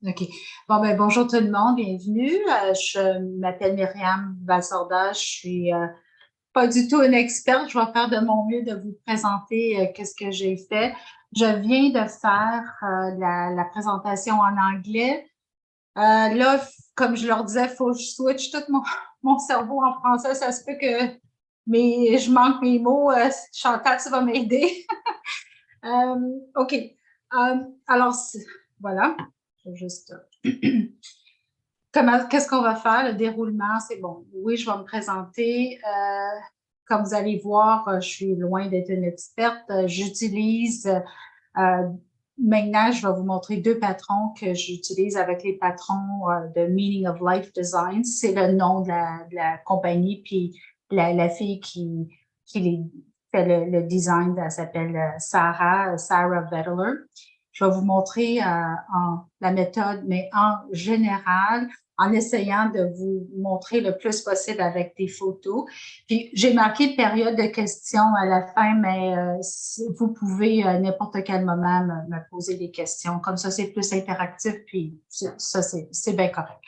OK. Bon, ben, bonjour tout le monde, bienvenue. Je m'appelle Myriam Vassorda. Je suis pas du tout une experte. Je vais faire de mon mieux de vous présenter qu'est-ce que j'ai fait. Je viens de faire la présentation en anglais. Là, comme je leur disais, il faut que je switch tout mon cerveau en français. Ça se peut que je manque mes mots. Chantal, tu vas m'aider. OK. Alors, voilà. Je vais juste qu'est-ce qu'on va faire? Le déroulement, c'est bon. Oui, je vais me présenter. Comme vous allez voir, je suis loin d'être une experte. J'utilise maintenant, je vais vous montrer deux patrons que j'utilise avec les patrons de Meaning of Life Design. C'est le nom de la compagnie, puis la fille qui fait le design, elle s'appelle Sarah Vettler. Je vais vous montrer la méthode, mais en général, en essayant de vous montrer le plus possible avec des photos. Puis j'ai marqué période de questions à la fin, mais vous pouvez à n'importe quel moment me poser des questions. Comme ça, c'est plus interactif, puis ça, c'est bien correct.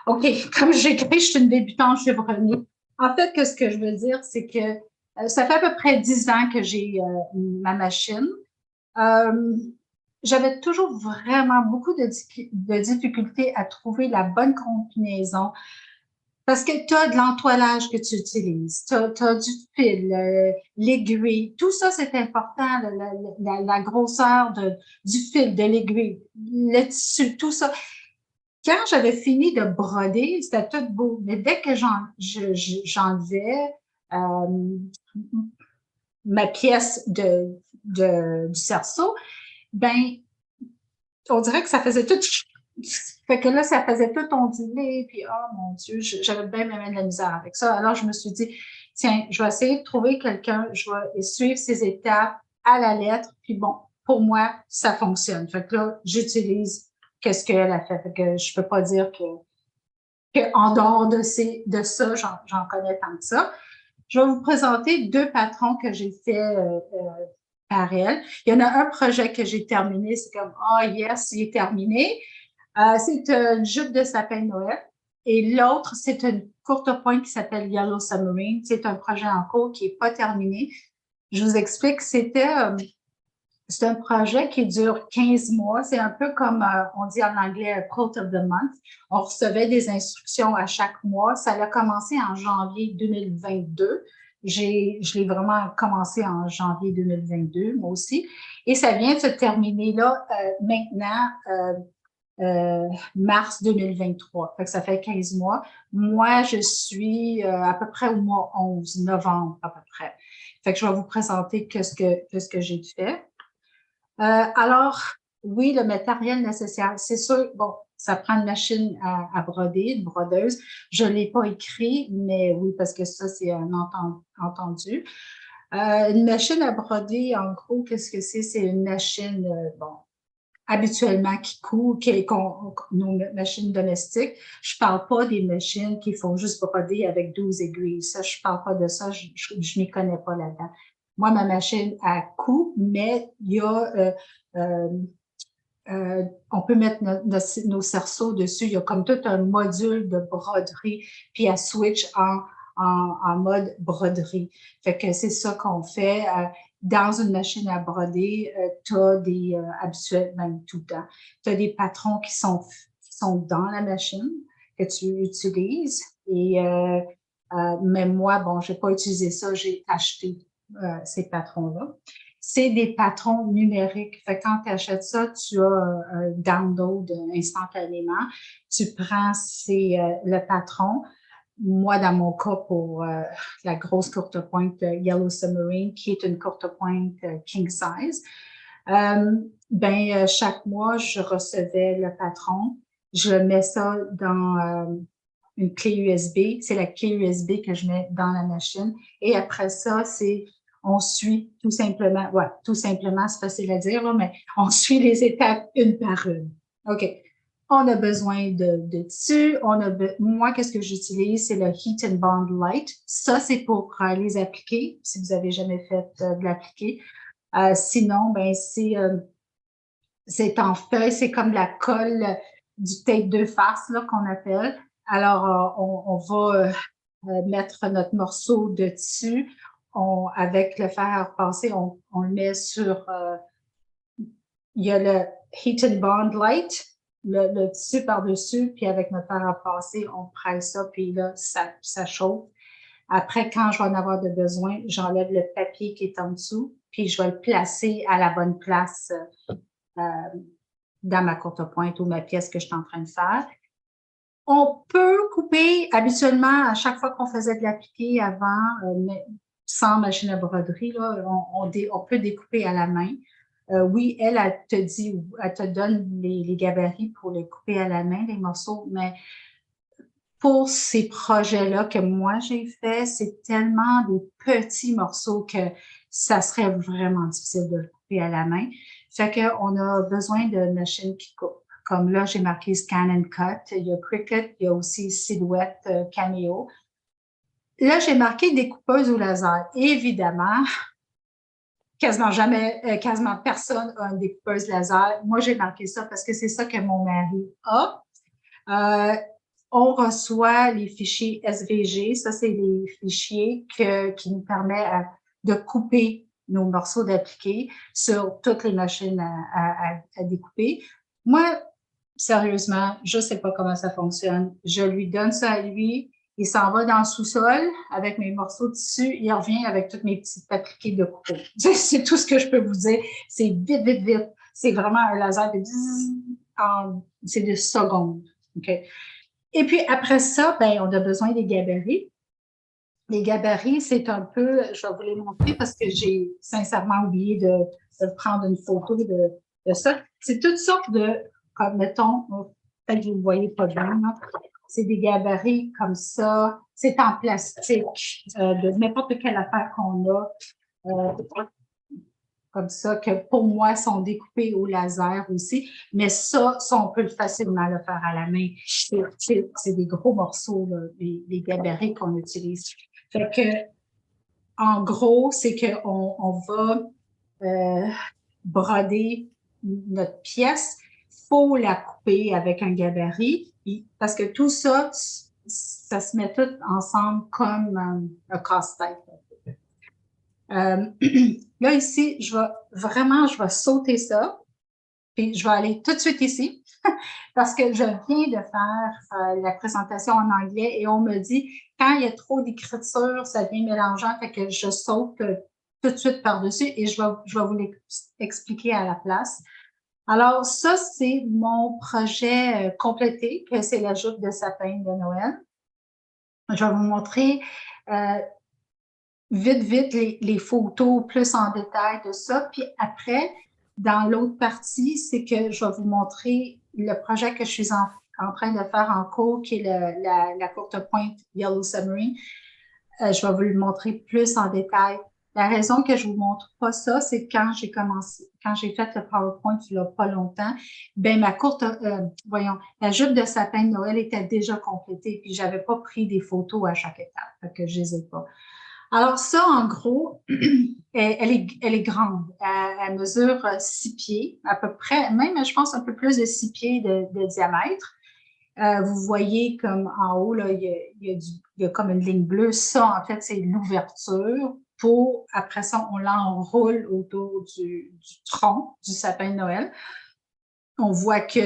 OK, comme j'écris, je suis une débutante chevronnée. En fait, ce que je veux dire, c'est que ça fait à peu près 10 ans que j'ai ma machine. J'avais toujours vraiment beaucoup de difficultés à trouver la bonne combinaison parce que tu as de l'entoilage que tu utilises, tu as du fil, l'aiguille, tout ça c'est important, la grosseur du fil, de l'aiguille, le tissu, tout ça. Quand j'avais fini de broder, c'était tout beau, mais dès que j'enlevais ma pièce du cerceau, ben on dirait que ça faisait tout. Fait que là, ça faisait tout onduler, puis oh mon Dieu, j'avais bien, bien, bien de la misère avec ça. Alors, je me suis dit, tiens, je vais essayer de trouver quelqu'un, je vais suivre ces étapes à la lettre, puis bon, pour moi, ça fonctionne. Fait que là, j'utilise qu'est-ce qu'elle a fait. Fait que je peux pas dire que en dehors de ça, j'en connais tant que ça. Je vais vous présenter deux patrons que j'ai fait par elle. Il y en a un projet que j'ai terminé, c'est comme, oh yes, il est terminé. C'est une jupe de sapin de Noël. Et l'autre, c'est une courte pointe qui s'appelle Yellow Submarine. C'est un projet en cours qui n'est pas terminé. Je vous explique, c'est un projet qui dure 15 mois. C'est un peu comme, on dit en anglais, quote of the month. On recevait des instructions à chaque mois. Ça a commencé en janvier 2022. Je l'ai vraiment commencé en janvier 2022, moi aussi. Et ça vient de se terminer là, maintenant, mars 2023. Fait que ça fait 15 mois. Moi, je suis à peu près au mois 11, novembre à peu près. Fait que je vais vous présenter qu'est-ce que j'ai fait. Alors, oui, le matériel nécessaire, c'est sûr, bon, ça prend une machine à broder, une brodeuse. Je ne l'ai pas écrit, mais oui, parce que ça, c'est un entendu. Une machine à broder, en gros, qu'est-ce que c'est? C'est une machine, bon, habituellement qui coud, nos machines domestiques. Je parle pas des machines qui font juste broder avec 12 aiguilles. Ça, je parle pas de ça, je m'y connais pas là-dedans. Moi, ma machine à coud, mais il y a on peut mettre nos cerceaux dessus. Il y a comme tout un module de broderie, puis à switch en mode broderie. Fait que c'est ça qu'on fait. Dans une machine à broder, tu as des, habituellement tout le temps, tu as des patrons qui sont dans la machine que tu utilises. Et même moi, bon, j'ai pas utilisé ça, j'ai acheté ces patrons-là. C'est des patrons numériques. Fait que quand tu achètes ça, tu as un download instantanément. Tu prends le patron. Moi, dans mon cas, pour la grosse courte pointe Yellow Submarine, qui est une courte pointe king size, chaque mois, je recevais le patron. Je mets ça dans une clé USB. C'est la clé USB que je mets dans la machine. Et après ça, on suit tout simplement, ouais, tout simplement, c'est facile à dire, là, mais on suit les étapes une par une. OK. On a besoin de tissu. Moi, qu'est-ce que j'utilise? C'est le Heat and Bond Light. Ça, c'est pour les appliquer, si vous avez jamais fait de l'appliquer. Sinon, c'est en feuille, c'est comme la colle du tape deux faces là, qu'on appelle. Alors, on va mettre notre morceau de tissu. Avec le fer à repasser, on le met sur... il y a le Heat and Bond Light, le tissu par-dessus, puis avec notre fer à repasser, on presse ça, puis là, ça chauffe. Après, quand je vais en avoir de besoin, j'enlève le papier qui est en dessous, puis je vais le placer à la bonne place dans ma courte pointe ou ma pièce que je suis en train de faire. On peut couper, habituellement, à chaque fois qu'on faisait de l'appliqué avant, sans machine à broderie, là, on peut découper à la main. Oui, elle te donne les gabarits pour les couper à la main, les morceaux, mais pour ces projets-là que moi j'ai fait, c'est tellement des petits morceaux que ça serait vraiment difficile de le couper à la main. Fait qu'on a besoin de machines qui coupent. Comme là, j'ai marqué Scan and Cut. Il y a Cricut, il y a aussi Silhouette Cameo. Là, j'ai marqué découpeuse au laser. Évidemment, quasiment personne a une découpeuse laser. Moi, j'ai marqué ça parce que c'est ça que mon mari a. On reçoit les fichiers SVG. Ça, c'est les fichiers qui nous permettent de couper nos morceaux d'appliqué sur toutes les machines à découper. Moi, sérieusement, je ne sais pas comment ça fonctionne. Je lui donne ça à lui. Il s'en va dans le sous-sol avec mes morceaux de tissu. Il revient avec toutes mes petites appliqués de coupeau. C'est tout ce que je peux vous dire. C'est vite, vite, vite. C'est vraiment un laser de c'est des secondes. Okay? Et puis après ça, ben, on a besoin des gabarits. Les gabarits, c'est un peu, je vais vous les montrer parce que j'ai sincèrement oublié de prendre une photo de ça. C'est toutes sortes de, comme mettons, peut-être que vous ne voyez pas bien, c'est des gabarits comme ça. C'est en plastique, de n'importe quelle affaire qu'on a. Comme ça, que pour moi, sont découpés au laser aussi. Mais ça on peut facilement le faire à la main. C'est des gros morceaux, là, les gabarits qu'on utilise. Fait que, en gros, c'est qu'on va broder notre pièce. Il faut la couper avec un gabarit parce que tout ça, ça se met tout ensemble comme un casse-tête. Là, ici, je vais sauter ça, puis je vais aller tout de suite ici, parce que je viens de faire la présentation en anglais et on me dit, quand il y a trop d'écriture, ça devient mélangeant, fait que je saute tout de suite par-dessus et je vais vous l'expliquer à la place. Alors, ça, c'est mon projet complété, que c'est la jupe de sapin de Noël. Je vais vous montrer vite les photos plus en détail de ça. Puis après, dans l'autre partie, c'est que je vais vous montrer le projet que je suis en train de faire en cours, qui est la courte pointe Yellow Submarine. Je vais vous le montrer plus en détail. La raison que je vous montre pas ça, c'est que quand j'ai fait le PowerPoint il y a pas longtemps, ben la jupe de sapin de Noël était déjà complétée, puis j'avais pas pris des photos à chaque étape, fait que je les ai pas. Alors ça, en gros, elle est grande. Elle mesure 6 pieds, à peu près, même je pense un peu plus de 6 pieds de diamètre. Vous voyez comme en haut, là, il y a comme une ligne bleue. Ça, en fait, c'est l'ouverture. Après ça, on l'enroule autour du tronc du sapin de Noël. On voit que,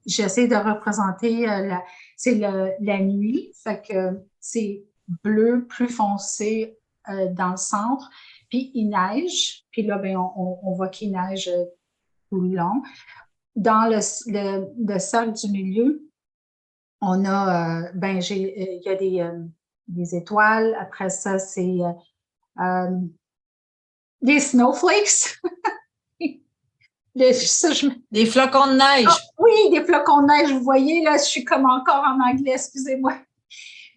j'essaie de représenter, la nuit. Fait que c'est bleu plus foncé dans le centre. Puis il neige. Puis là, on voit qu'il neige tout le long. Dans le cercle du milieu, on a, il y a des étoiles. Après ça, c'est des snowflakes. Des flocons de neige. Oui, des flocons de neige. Vous voyez, là, je suis comme encore en anglais, excusez-moi.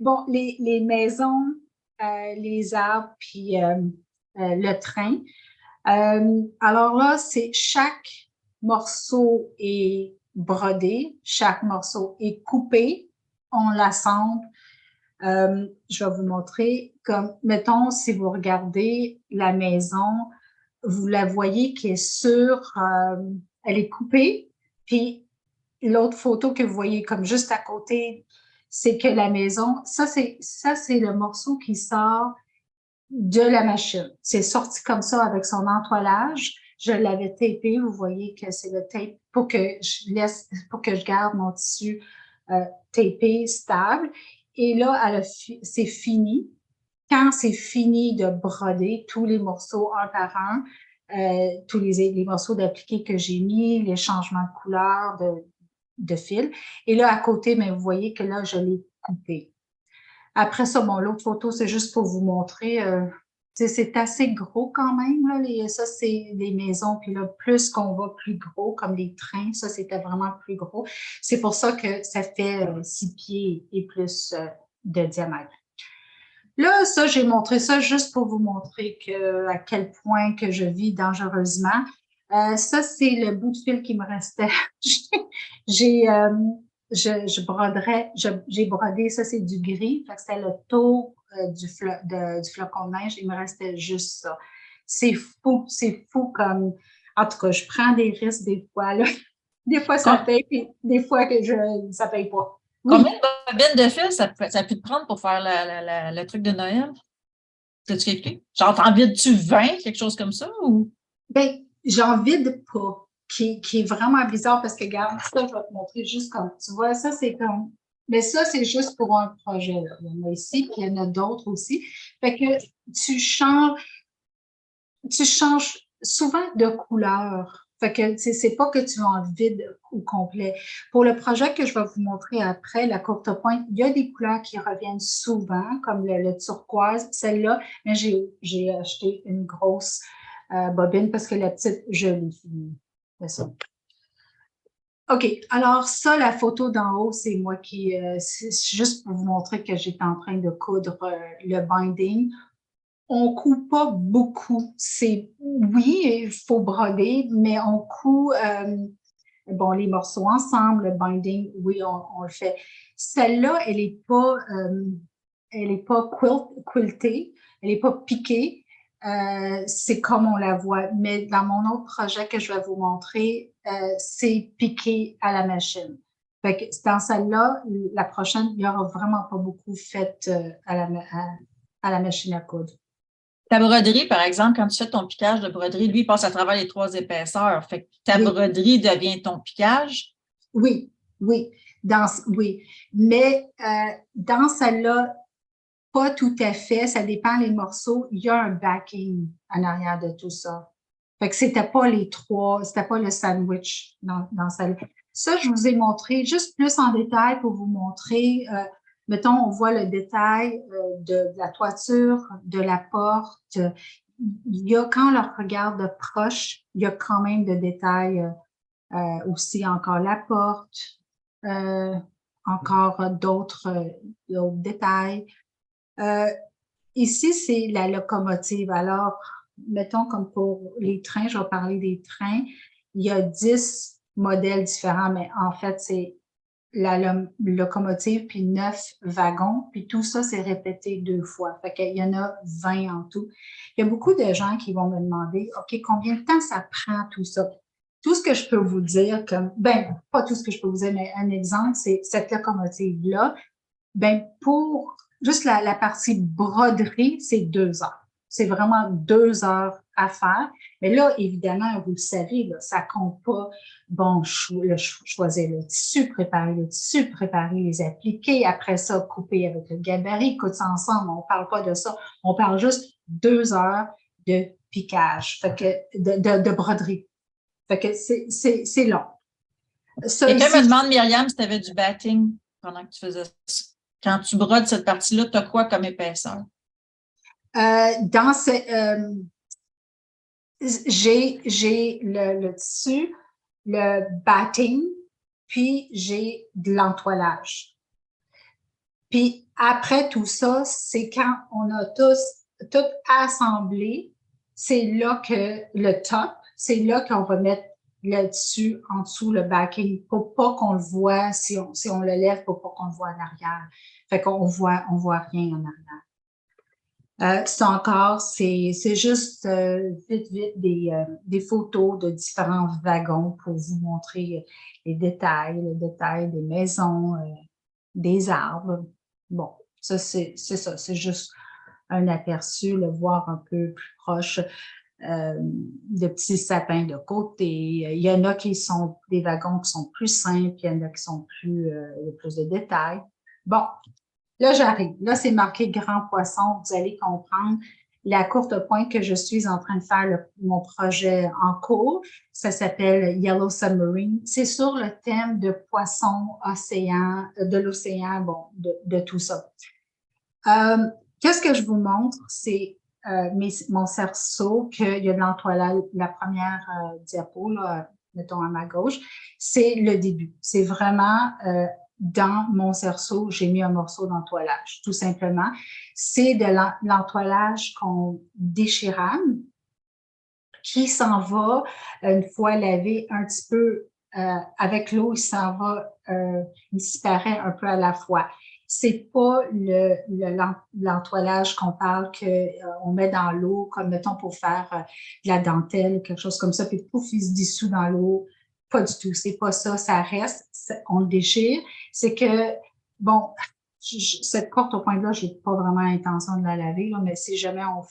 Bon, les maisons, les arbres, puis le train. Alors là, c'est chaque morceau est brodé, chaque morceau est coupé, on l'assemble. Je vais vous montrer, comme, mettons, si vous regardez la maison, vous la voyez qui est elle est coupée, puis l'autre photo que vous voyez comme juste à côté, c'est que la maison, ça, c'est le morceau qui sort de la machine. C'est sorti comme ça avec son entoilage. Je l'avais tapé. Vous voyez que c'est le tape pour que je garde mon tissu tapé, stable. Et là, c'est fini. Quand c'est fini de broder tous les morceaux un par un, tous les morceaux d'appliqué que j'ai mis, les changements de couleur, de fil. Et là, à côté, mais vous voyez que là, je l'ai coupé. Après ça, bon, l'autre photo, c'est juste pour vous montrer. C'est assez gros quand même. Là, ça, c'est les maisons. Puis là, plus qu'on va plus gros, comme les trains, ça, c'était vraiment plus gros. C'est pour ça que ça fait 6 pieds et plus de diamètre. Là, ça, j'ai montré ça juste pour vous montrer à quel point que je vis dangereusement. Ça, c'est le bout de fil qui me restait. Je broderais, j'ai brodé, ça c'est du gris, fait que c'était le tour du flocon de neige, il me restait juste ça. C'est fou comme, en tout cas, je prends des risques des fois, là. Des fois ça paye, puis des fois que ça paye pas. Oui. Combien de bobines de fil ça a pu te prendre pour faire le truc de Noël? T'as-tu calculé? Genre, t'en vides-tu 20, quelque chose comme ça? Ou? Ben, j'en vide pas, qui est vraiment bizarre parce que, regarde, ça, je vais te montrer juste comme, tu vois, ça, c'est comme, mais ça, c'est juste pour un projet, là. Il y en a ici, puis il y en a d'autres aussi. Fait que tu changes souvent de couleur. Fait que, c'est pas que tu en vides au complet. Pour le projet que je vais vous montrer après, la courte pointe, il y a des couleurs qui reviennent souvent, comme le turquoise, celle-là, mais j'ai acheté une grosse bobine parce que la petite, je l'ai finie. C'est ça. OK. Alors, ça, la photo d'en haut, c'est moi c'est juste pour vous montrer que j'étais en train de coudre le binding. On coupe pas beaucoup. Oui, il faut broder, mais on coud, bon, les morceaux ensemble, le binding, oui, on le fait. Celle-là, elle est pas quiltée, elle est pas piquée. C'est comme on la voit. Mais dans mon autre projet que je vais vous montrer, c'est piqué à la machine. Fait que dans celle-là, la prochaine, il y aura vraiment pas beaucoup fait à la machine à coudre. Ta broderie, par exemple, quand tu fais ton piquage de broderie, lui, il passe à travers les 3 épaisseurs. Fait que ta broderie devient ton piquage. Oui, oui, oui. Mais dans celle-là, pas tout à fait. Ça dépend les morceaux. Il y a un backing en arrière de tout ça. Fait que c'était pas les 3, c'était pas le sandwich dans celle-là. Ça, je vous ai montré juste plus en détail pour vous montrer. Mettons, on voit le détail de la toiture, de la porte. Il y a, quand on le regarde de proche, il y a quand même de détails aussi encore la porte, encore d'autres détails. Ici, c'est la locomotive. Alors, mettons comme pour les trains, je vais parler des trains. Il y a 10 modèles différents, mais en fait, c'est la locomotive, puis 9 wagons, puis tout ça, c'est répété 2 fois. Fait qu'il y en a 20 en tout. Il y a beaucoup de gens qui vont me demander, OK, combien de temps ça prend tout ça? Tout ce que je peux vous dire, pas tout ce que je peux vous dire, mais un exemple, c'est cette locomotive-là, pour juste la partie broderie, c'est 2 heures. C'est vraiment 2 heures à faire. Mais là, évidemment, vous le savez, là, ça compte pas, choisir le tissu, préparer les appliquer, après ça, couper avec le gabarit, coudre ça ensemble. On parle pas de ça. On parle juste 2 heures de piquage, fait que, de broderie. Fait que c'est long. Quelqu'un me demande, Myriam, si tu avais du batting pendant que tu faisais ça. Quand tu brodes cette partie-là, tu as quoi comme épaisseur? J'ai le tissu, le batting, puis j'ai de l'entoilage. Puis après tout ça, c'est quand on a tout assemblé, c'est là que le top, c'est là qu'on va mettre le tissu en dessous, le backing, pour pas qu'on le voit, si on le lève, pour pas qu'on le voit en arrière. Fait qu'on voit rien en arrière. Ça encore, c'est juste vite des photos de différents wagons pour vous montrer les détails des maisons, des arbres. Bon, ça, c'est ça, c'est juste un aperçu, le voir un peu plus proche, de petits sapins de côté. Il y en a qui sont des wagons qui sont plus simples, il y en a qui sont plus de détails. Bon, là, j'arrive. Là, c'est marqué grand poisson. Vous allez comprendre la courte pointe que je suis en train de faire mon projet en cours. Ça s'appelle Yellow Submarine. C'est sur le thème de poissons, océan, de l'océan, bon, de tout ça. Qu'est-ce que je vous montre? C'est mon cerceau, qu'il y a de l'entoilage, la première diapo, là, mettons à ma gauche, c'est le début. C'est vraiment dans mon cerceau, j'ai mis un morceau d'entoilage, tout simplement. C'est de l'entoilage qu'on déchirable qui s'en va, une fois lavé un petit peu avec l'eau, il s'en va, il disparaît un peu à la fois. C'est pas l'entoilage qu'on parle qu'on met dans l'eau, comme mettons pour faire de la dentelle, quelque chose comme ça, puis pouf, il se dissout dans l'eau. Pas du tout, c'est pas ça, ça reste, on le déchire. C'est que, bon, cette corde au point-là, j'ai pas vraiment l'intention de la laver, là, mais si jamais on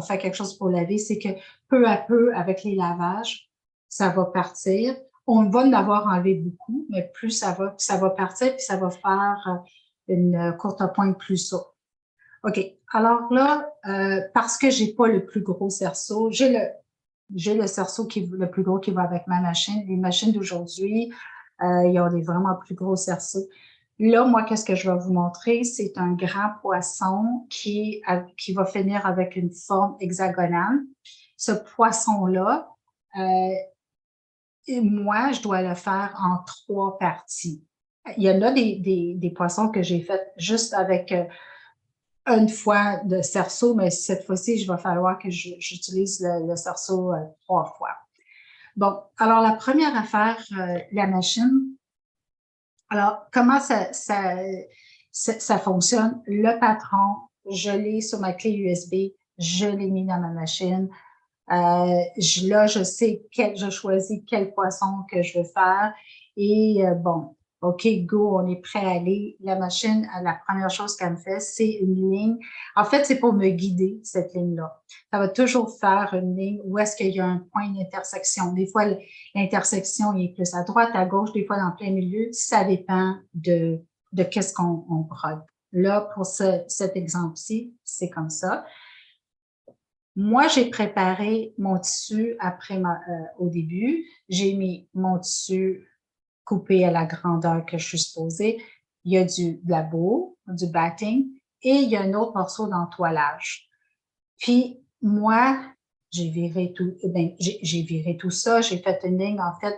fait quelque chose pour laver, c'est que peu à peu, avec les lavages, ça va partir. On va en avoir enlevé beaucoup, mais plus ça va partir, puis ça va faire une courte pointe plus souple. OK. Alors là, parce que j'ai pas le plus gros cerceau, j'ai le cerceau qui est le plus gros qui va avec ma machine. Les machines d'aujourd'hui, ils ont des vraiment plus gros cerceaux. Là, moi, qu'est-ce que je vais vous montrer? C'est un grand poisson qui va finir avec une forme hexagonale. Ce poisson-là, moi, je dois le faire en 3 parties. Il y en a des poissons que j'ai fait juste avec une fois de cerceau, mais cette fois-ci, je vais falloir que j'utilise le cerceau 3 fois. Bon, alors la première affaire, la machine. Alors, comment ça fonctionne? Le patron, je l'ai sur ma clé USB, je l'ai mis dans ma machine. Là, je sais je choisis quel poisson que je veux faire. Et bon, OK, go, on est prêt à aller. La machine, la première chose qu'elle me fait, c'est une ligne. En fait, c'est pour me guider, cette ligne-là. Ça va toujours faire une ligne où est-ce qu'il y a un point d'intersection. Des fois, l'intersection est plus à droite, à gauche, des fois dans plein milieu. Ça dépend de qu'est-ce qu'on brode. Là, pour cet exemple-ci, c'est comme ça. Moi, j'ai préparé mon tissu au début. J'ai mis mon tissu coupé à la grandeur que je suis supposée. Il y a de la boue, du batting, et il y a un autre morceau d'entoilage. Puis, moi, j'ai viré tout ça. J'ai fait une ligne, en fait,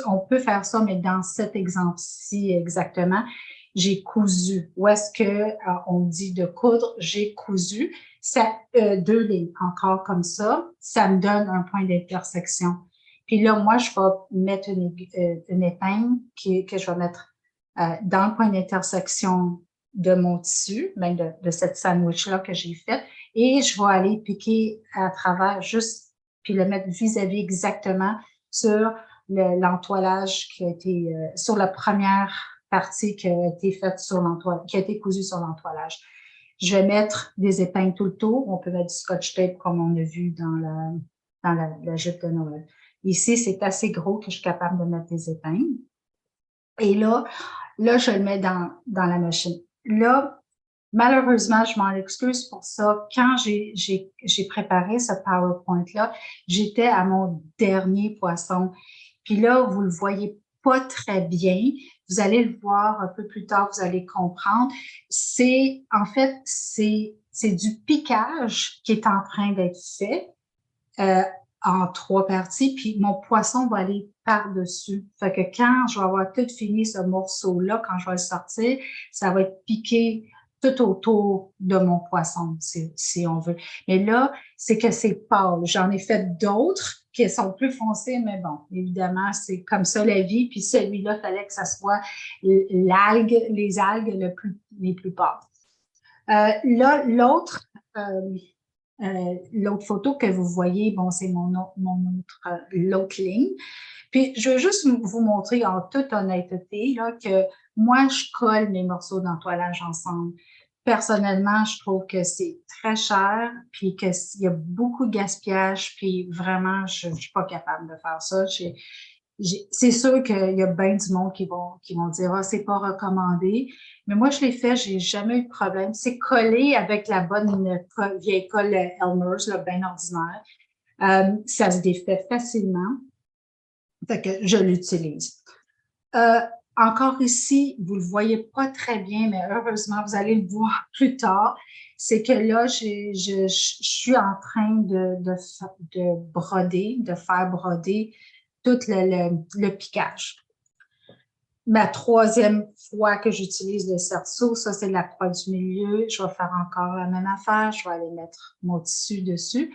on peut faire ça, mais dans cet exemple-ci exactement, j'ai cousu. Où est-ce que on dit de coudre? J'ai cousu. Ça, 2 lignes encore comme ça me donne un point d'intersection. Puis là, moi, je vais mettre une épingle que je vais mettre dans le point d'intersection de mon tissu, même de cette sandwich-là que j'ai faite, et je vais aller piquer à travers juste, puis le mettre vis-à-vis exactement sur l'entoilage qui a été, sur la première partie qui a été faite sur l'entoilage, qui a été cousue sur l'entoilage. Je vais mettre des épingles tout le tour. On peut mettre du scotch tape comme on a vu dans la jupe de Noël. Ici, c'est assez gros que je suis capable de mettre des épingles. Et là, je le mets dans la machine. Là, malheureusement, je m'en excuse pour ça. Quand j'ai préparé ce PowerPoint-là, j'étais à mon dernier poisson. Puis là, vous le voyez pas très bien. Vous allez le voir un peu plus tard, vous allez comprendre. En fait, c'est du piquage qui est en train d'être fait. En 3 parties, puis mon poisson va aller par-dessus. Fait que quand je vais avoir tout fini ce morceau-là, quand je vais le sortir, ça va être piqué tout autour de mon poisson, si on veut. Mais là, c'est que c'est pâle. J'en ai fait d'autres qui sont plus foncés, mais bon, évidemment, c'est comme ça la vie. Puis celui-là, il fallait que ça soit les algues les plus pâles. Là, l'autre photo que vous voyez, bon, c'est l'autre ligne. Puis, je veux juste vous montrer en toute honnêteté là, que moi, je colle mes morceaux d'entoilage ensemble. Personnellement, je trouve que c'est très cher, puis qu'il y a beaucoup de gaspillage, puis vraiment, je ne suis pas capable de faire ça. C'est sûr qu'il y a bien du monde qui vont dire ah, c'est pas recommandé. Mais moi, je l'ai fait, j'ai jamais eu de problème. C'est collé avec la bonne vieille colle Elmer's, là, bien ordinaire. Ça se défait facilement. Fait que je l'utilise. Encore ici, vous le voyez pas très bien, mais heureusement, vous allez le voir plus tard. C'est que là, je suis en train de broder, de faire broder tout le piquage. Ma troisième fois que j'utilise le cerceau, ça c'est la croix du milieu. Je vais faire encore la même affaire. Je vais aller mettre mon tissu dessus.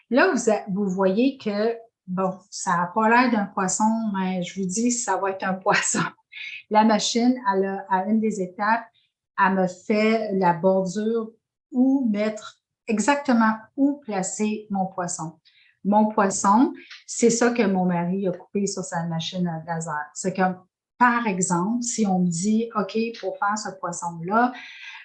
Là, vous voyez que, bon, ça n'a pas l'air d'un poisson, mais je vous dis, ça va être un poisson. La machine, à une des étapes, elle me fait la bordure où mettre exactement où placer mon poisson. Mon poisson, c'est ça que mon mari a coupé sur sa machine à laser. C'est que, par exemple, si on me dit, OK, pour faire ce poisson-là,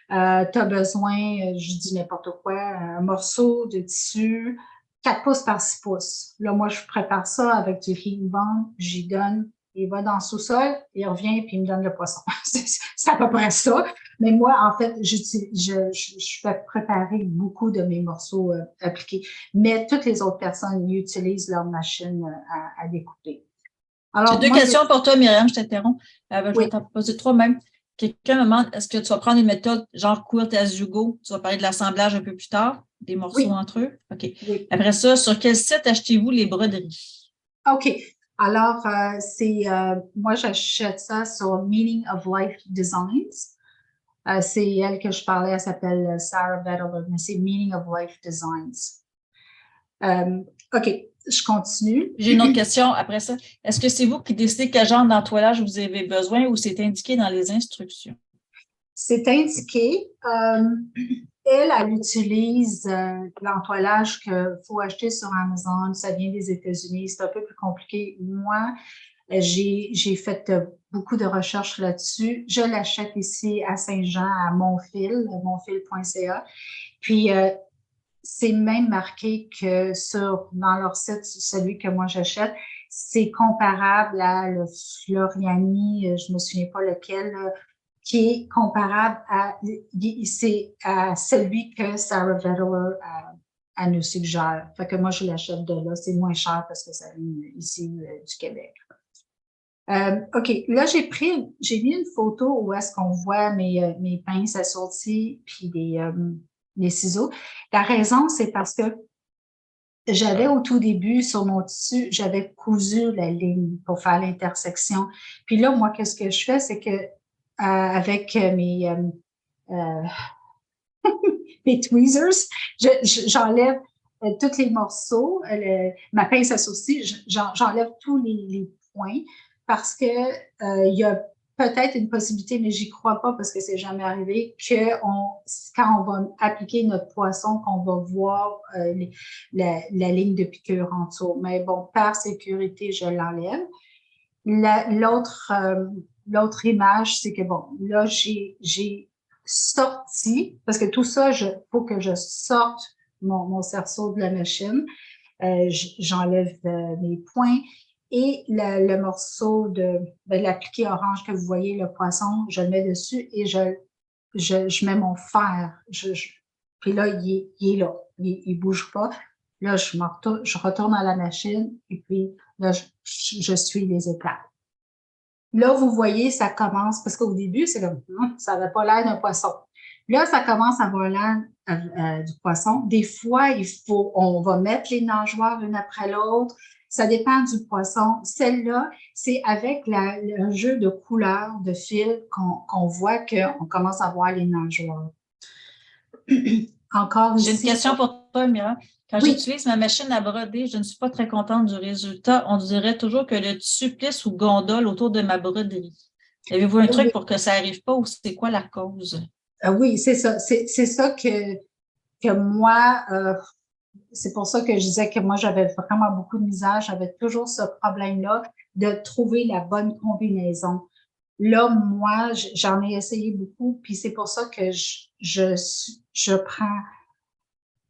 tu as besoin, je dis n'importe quoi, un morceau de tissu, 4 pouces par 6 pouces. Là, moi, je prépare ça avec du heat bond, j'y donne, il va dans le sous-sol, il revient puis il me donne le poisson. C'est à peu près ça. Mais moi, en fait, je fais préparer beaucoup de mes morceaux appliqués. Mais toutes les autres personnes ils utilisent leur machine à découper. J'ai deux questions pour toi, Myriam, je t'interromps. Je Oui. vais t'en poser trois même. Quelqu'un me demande, est-ce que tu vas prendre une méthode genre quilt as you go? Tu vas parler de l'assemblage un peu plus tard, des morceaux entre eux? OK. Oui. Après ça, sur quel site achetez-vous les broderies? OK. Alors, moi, j'achète ça sur Meaning of Life Designs. C'est elle que je parlais, elle s'appelle Sarah Bettler, mais c'est Meaning of Life Designs. OK, je continue. J'ai une autre question après ça. Est-ce que c'est vous qui décidez quel genre d'entoilage vous avez besoin ou c'est indiqué dans les instructions? C'est indiqué. Elle utilise l'entoilage qu'il faut acheter sur Amazon. Ça vient des États-Unis. C'est un peu plus compliqué. Moi, j'ai fait beaucoup de recherches là-dessus. Je l'achète ici à Saint-Jean, à monfil.ca. Puis, c'est même marqué que dans leur site, celui que moi j'achète, c'est comparable à le Floriani, je me souviens pas lequel, qui est comparable à celui que Sarah Bettler nous suggère. Fait que moi, je l'achète de là. C'est moins cher parce que ça vient ici du Québec. OK, là, j'ai mis une photo où est-ce qu'on voit mes pinces assorties puis des ciseaux. La raison, c'est parce que j'avais au tout début, sur mon tissu, j'avais cousu la ligne pour faire l'intersection. Puis là, moi, qu'est-ce que je fais, c'est que avec mes tweezers, j'enlève tous les morceaux, ma pince assortie, j'enlève tous les points parce que il y a peut-être une possibilité, mais j'y crois pas parce que c'est jamais arrivé, quand on va appliquer notre poisson, qu'on va voir la ligne de piqûre en dessous. Mais bon, par sécurité, je l'enlève. L'autre image, c'est que bon, là, j'ai sorti, parce que tout ça, faut que je sorte mon cerceau de la machine. J'enlève mes points et le morceau de l'appliqué orange que vous voyez, le poisson, je le mets dessus et je mets mon fer. Puis là, il est là. Il bouge pas. Là, je retourne à la machine et puis là, je suis les étapes. Là, vous voyez, ça commence, parce qu'au début, c'est comme, ça n'avait pas l'air d'un poisson. Là, ça commence à avoir l'air du poisson. Des fois, on va mettre les nageoires une après l'autre. Ça dépend du poisson. Celle-là, c'est avec le jeu de couleurs, de fils, qu'on voit qu'on commence à voir les nageoires. Encore ici. J'ai une question pour toi, Mira. Quand j'utilise ma machine à broder, je ne suis pas très contente du résultat. On dirait toujours que le tissu plisse ou gondole autour de ma broderie. Avez-vous un truc pour que ça n'arrive pas ou c'est quoi la cause? Oui, c'est ça. C'est ça que moi, c'est pour ça que je disais que moi, j'avais vraiment beaucoup de misère. J'avais toujours ce problème-là de trouver la bonne combinaison. Là, moi, j'en ai essayé beaucoup, puis c'est pour ça que je prends.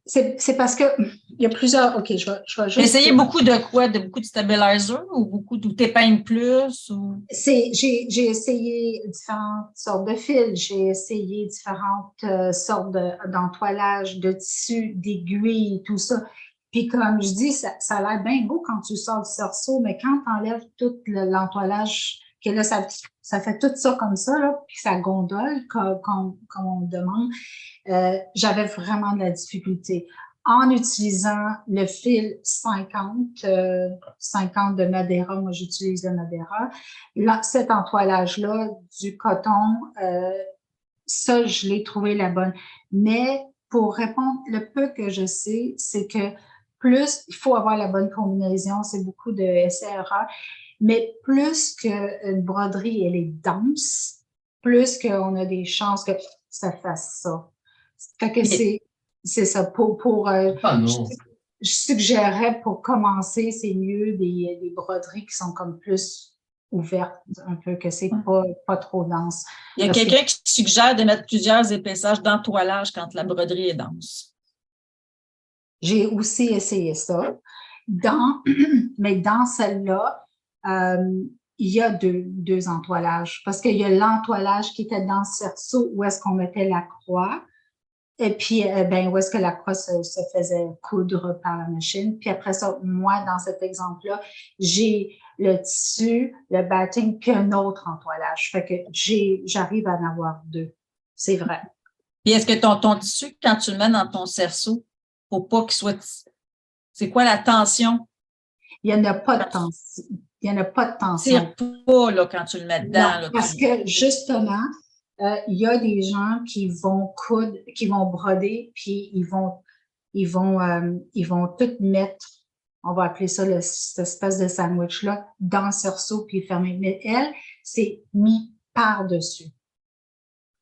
C'est parce que il y a plusieurs. OK, je vais T'as juste. essayé beaucoup de quoi? De beaucoup de stabilizer ou beaucoup de t'épingles plus? Ou... J'ai essayé différentes sortes de fils, j'ai essayé différentes sortes d'entoilage, de tissus, d'aiguilles, tout ça. Puis comme je dis, ça a l'air bien beau quand tu sors du cerceau, mais quand tu enlèves tout l'entoilage, que là, ça fait tout ça comme ça, là, puis ça gondole, comme on demande, j'avais vraiment de la difficulté. En utilisant le fil 50 de Madeira, moi j'utilise le Madeira, là, cet entoilage-là, du coton, ça, je l'ai trouvé la bonne. Mais pour répondre, le peu que je sais, c'est que plus, il faut avoir la bonne combinaison, c'est beaucoup de essais-erreurs, mais plus qu'une broderie, elle est dense, plus qu'on a des chances que ça fasse ça. Fait que c'est ça. Ah Je, non. je suggérerais pour commencer, c'est mieux des broderies qui sont comme plus ouvertes, un peu, que c'est pas trop dense. Il y a Parce que quelqu'un qui suggère de mettre plusieurs épaisseurs d'entoilage quand la broderie est dense. j'ai aussi essayé ça. Mais dans celle-là, il y a deux entoilages. Parce qu'il y a l'entoilage qui était dans le cerceau où est-ce qu'on mettait la croix. Et puis, ben, où est-ce que la croix se faisait coudre par la machine. Puis après ça, moi, dans cet exemple-là, j'ai le tissu, le batting, puis un autre entoilage. Fait que j'arrive à en avoir deux. C'est vrai. Puis est-ce que ton tissu, quand tu le mets dans ton cerceau, faut pas qu'il soit. C'est quoi la tension? Il n'y en a pas de tension. Il n'y en a pas de tension. Tire pas là, quand tu le mets dedans. Non, Là, parce que justement, il y a des gens qui vont coudre, qui vont broder, puis ils vont tout mettre, on va appeler ça cette espèce de sandwich-là, dans le cerceau, puis fermer. Mais elle, c'est mis par-dessus.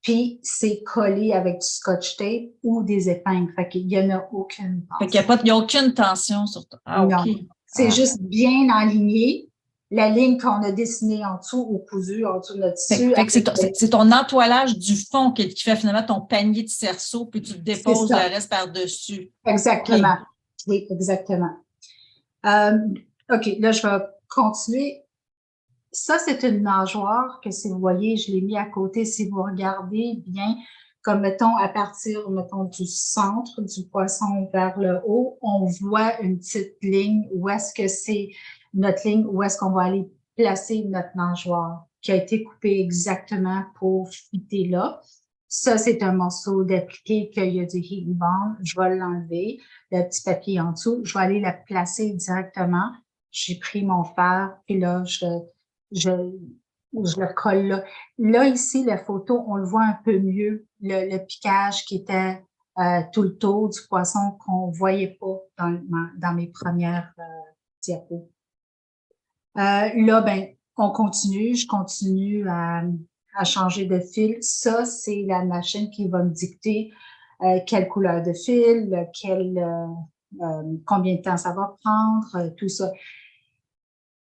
Puis c'est collé avec du scotch tape ou des épingles. Fait qu'il n'y en a aucune Fait qu'il tension. n'y a aucune tension sur toi. Ah, OK. Non. C'est Ah. juste bien aligné. La ligne qu'on a dessinée en dessous ou cousue en dessous de notre tissu. Fait que c'est ton entoilage du fond qui fait finalement ton panier de cerceau, puis tu C'est déposes le ça. reste par-dessus. Exactement. OK. Oui, exactement. Euh, OK, là, je vais continuer. Ça, c'est une nageoire que si vous voyez, je l'ai mis à côté. Si vous regardez bien, comme mettons à partir, mettons, du centre du poisson vers le haut, on voit une petite ligne où est-ce que c'est notre ligne, où est-ce qu'on va aller placer notre nageoire qui a été coupée exactement pour fitter là. Ça, c'est un morceau d'appliqué qu'il y a du heat bond. Je vais l'enlever, le petit papier en dessous. Je vais aller la placer directement. J'ai pris mon fer, puis là, je le colle là. Là, ici, la photo, on le voit un peu mieux, le piquage qui était tout le tour du poisson qu'on voyait pas dans mes premières diapos. Là, ben, on continue, je continue à changer de fil. Ça, c'est la machine qui va me dicter quelle couleur de fil, combien de temps ça va prendre, tout ça.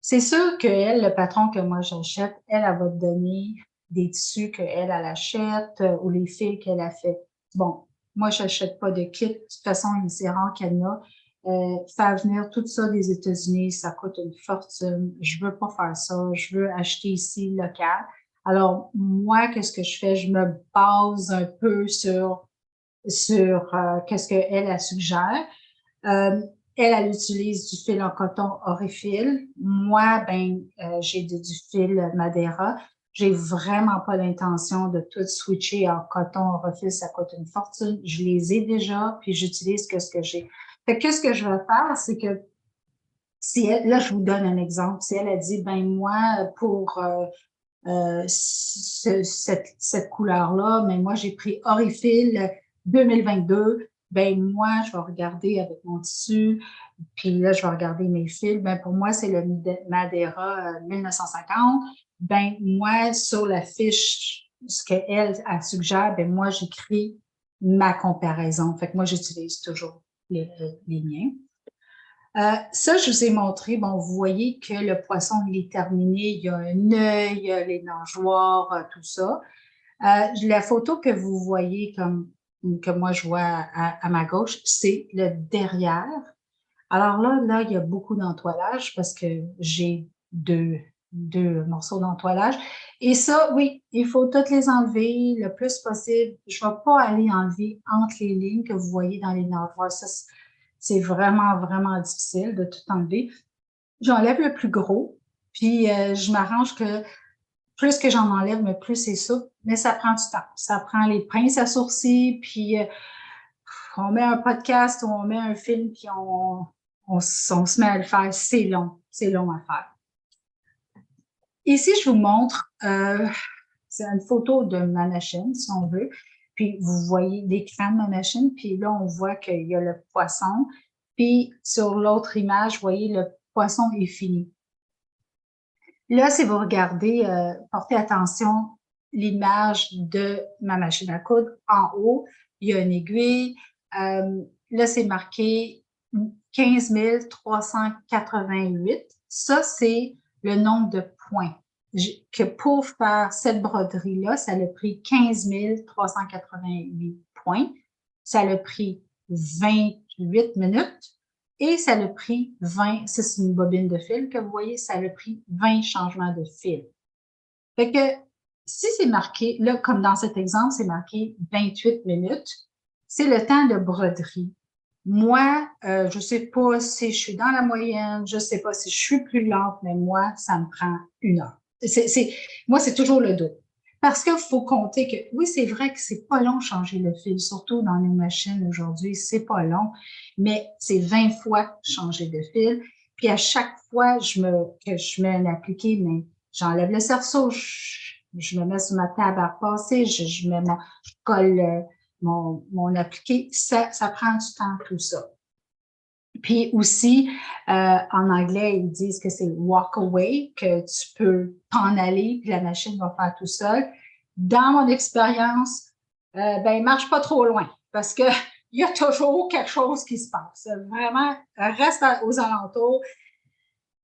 C'est sûr qu'elle, le patron que moi j'achète, elle va te donner des tissus qu'elle achète ou les fils qu'elle a fait. Bon, moi, je n'achète pas de kit. De toute façon, c'est rare qu'elle en a. Faire venir tout ça des États-Unis, ça coûte une fortune. Je veux pas faire ça. Je veux acheter ici local. Alors, moi, qu'est-ce que je fais? Je me base un peu sur qu'est-ce qu'elle suggère. Elle utilise du fil en coton Orifil. Moi, ben, j'ai du fil Madeira. J'ai vraiment pas l'intention de tout switcher en coton Orifil. Ça coûte une fortune. Je les ai déjà, puis j'utilise ce que j'ai. Fait que ce que je vais faire, c'est que si elle, là, je vous donne un exemple. Si elle a dit, ben moi, pour cette couleur-là, mais moi, j'ai pris Orifil 2022. Ben moi, je vais regarder avec mon tissu, puis là, je vais regarder mes fils. Ben pour moi, c'est le Madeira 1950. Ben moi, sur la fiche ce qu'elle suggère, ben moi, j'écris ma comparaison. Fait que moi, j'utilise toujours les miens. Ça, je vous ai montré, bon, vous voyez que le poisson, il est terminé, il y a un œil, il y a les nageoires, tout ça. La photo que vous voyez que moi je vois à ma gauche, c'est le derrière. Alors là, il y a beaucoup d'entoilage parce que j'ai deux morceaux d'entoilage. Et ça, oui, il faut toutes les enlever le plus possible. Je ne vais pas aller enlever entre les lignes que vous voyez dans les nageoires. Ça, c'est vraiment, vraiment difficile de tout enlever. J'enlève le plus gros, puis je m'arrange que plus que j'en enlève, mais plus c'est souple. Mais ça prend du temps. Ça prend les pinces à sourcils, puis on met un podcast ou on met un film, puis on se met à le faire. C'est long à faire. Ici, je vous montre, c'est une photo de ma machine, si on veut. Puis vous voyez l'écran de ma machine, puis là, on voit qu'il y a le poisson. Puis sur l'autre image, vous voyez, le poisson est fini. Là, si vous regardez, portez attention, l'image de ma machine à coudre, en haut, il y a une aiguille. Là, c'est marqué 15 388. Ça, c'est le nombre de points. Que pour faire cette broderie-là, ça a pris 15 388 points. Ça a pris 28 minutes. Et ça a pris 20, ça c'est une bobine de fil que vous voyez, ça a pris 20 changements de fil. Fait que si c'est marqué, là, comme dans cet exemple, c'est marqué 28 minutes, c'est le temps de broderie. Moi, je sais pas si je suis dans la moyenne, je sais pas si je suis plus lente, mais moi, ça me prend 1 heure. Moi, c'est toujours le dos. Parce qu'il faut compter que, oui, c'est vrai que c'est pas long changer le fil, surtout dans les machines aujourd'hui, c'est pas long, mais c'est 20 fois changer de fil. Puis à chaque fois que je mets un appliqué, mais j'enlève le cerceau, je me mets sur ma table à repasser, je colle mon appliqué. Ça prend du temps, tout ça. Puis aussi, en anglais, ils disent que c'est walk away, que tu peux t'en aller, puis la machine va faire tout seul. Dans mon expérience, ben, marche pas trop loin parce que il y a toujours quelque chose qui se passe. Vraiment, reste aux alentours.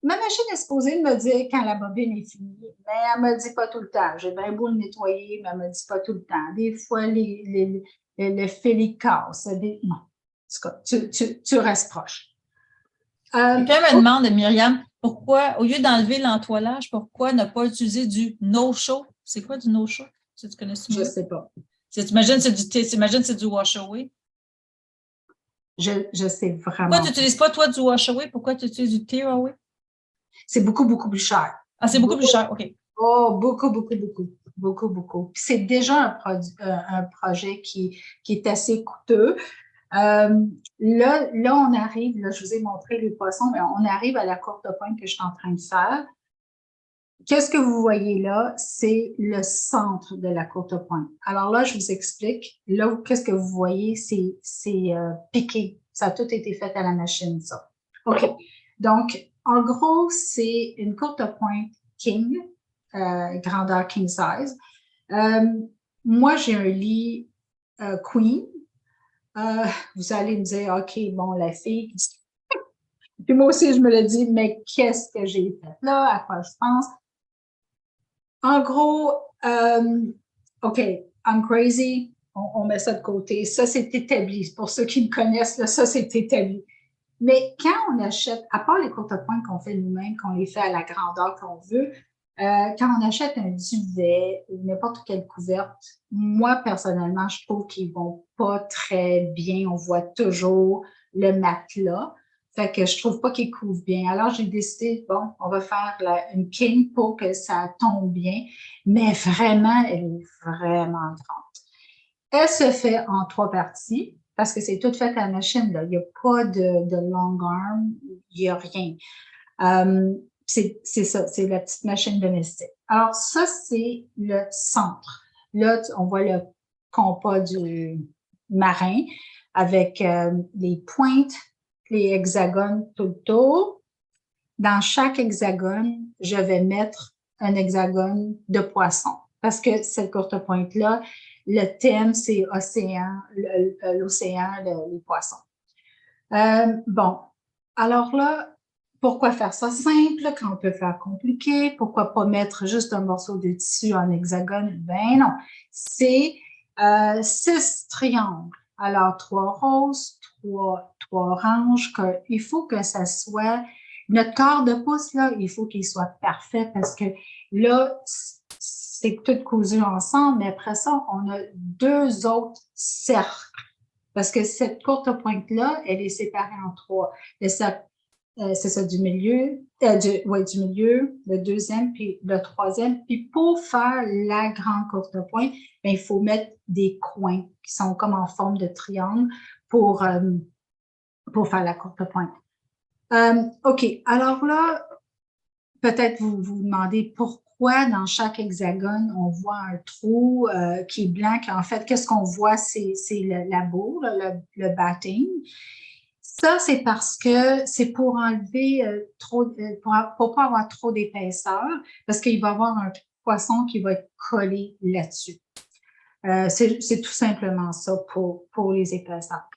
Ma machine est supposée me dire quand la bobine est finie, mais elle me dit pas tout le temps. J'ai bien beau le nettoyer, mais elle me dit pas tout le temps. Des fois, le fil, il casse. Non. En tout cas, tu restes proche. Quelqu'un me demande, Myriam, pourquoi, au lieu d'enlever l'entoilage, pourquoi ne pas utiliser du no-show? C'est quoi du no-show? Si tu connais ce mot? Je sais pas. T'imagines c'est du wash-away? Je sais vraiment. Pourquoi tu n'utilises pas, toi, du wash-away? Pourquoi tu utilises du tear-away? C'est beaucoup, beaucoup plus cher. Ah, c'est beaucoup plus cher, OK. Oh, beaucoup, beaucoup, beaucoup. Beaucoup, beaucoup. Puis c'est déjà un projet qui est assez coûteux. Là, on arrive, là, je vous ai montré les poissons, mais on arrive à la courte pointe que je suis en train de faire. Qu'est-ce que vous voyez là? C'est le centre de la courte pointe. Alors là, je vous explique. Là, qu'est-ce que vous voyez? C'est piqué. Ça a tout été fait à la machine, ça. OK. Donc, en gros, c'est une courte pointe king, grandeur king size. Moi, j'ai un lit queen. Vous allez me dire, OK, bon, la fille. Puis moi aussi, je me le dis, mais qu'est-ce que j'ai fait là? À quoi je pense? En gros, OK, I'm crazy, on met ça de côté. Ça, c'est établi. Pour ceux qui me connaissent, là, ça, c'est établi. Mais quand on achète, à part les courtes pointes qu'on fait nous-mêmes, qu'on les fait à la grandeur qu'on veut, quand on achète un duvet ou n'importe quelle couverte, moi, personnellement, je trouve qu'ils vont pas très bien. On voit toujours le matelas. Fait que je trouve pas qu'ils couvrent bien. Alors, j'ai décidé, bon, on va faire une king pour que ça tombe bien. Mais vraiment, elle est vraiment grande. Elle se fait en 3 parties parce que c'est tout fait à la machine. Là. Il n'y a pas de long arm, il n'y a rien. C'est ça, c'est la petite machine domestique. Alors, ça, c'est le centre. Là, on voit le compas du marin avec les pointes, les hexagones tout le tour. Dans chaque hexagone, je vais mettre un hexagone de poisson. parce que cette courte pointe-là, le thème, c'est océan, l'océan, les poissons. Bon, alors là, pourquoi faire ça simple quand on peut faire compliqué? Pourquoi pas mettre juste un morceau de tissu en hexagone? Ben non, c'est 6 triangles. Alors, 3 roses, 3 oranges. Il faut que ça soit, notre quart de pouce, là, il faut qu'il soit parfait parce que là, c'est tout cousu ensemble, mais après ça, on a 2 autres cercles. Parce que cette courte pointe-là, elle est séparée en 3. Le cercle, c'est ça, du milieu, du milieu, le deuxième, puis le troisième. Puis pour faire la grande courte pointe, bien, il faut mettre des coins qui sont comme en forme de triangle pour faire la courte pointe. OK, alors là, peut-être vous vous demandez pourquoi dans chaque hexagone, on voit un trou qui est blanc. En fait, qu'est-ce qu'on voit? C'est la bourre, le batting. Ça, c'est parce que c'est pour enlever pour pas avoir trop d'épaisseur, parce qu'il va y avoir un poisson qui va être collé là-dessus. C'est tout simplement ça pour les épaisseurs.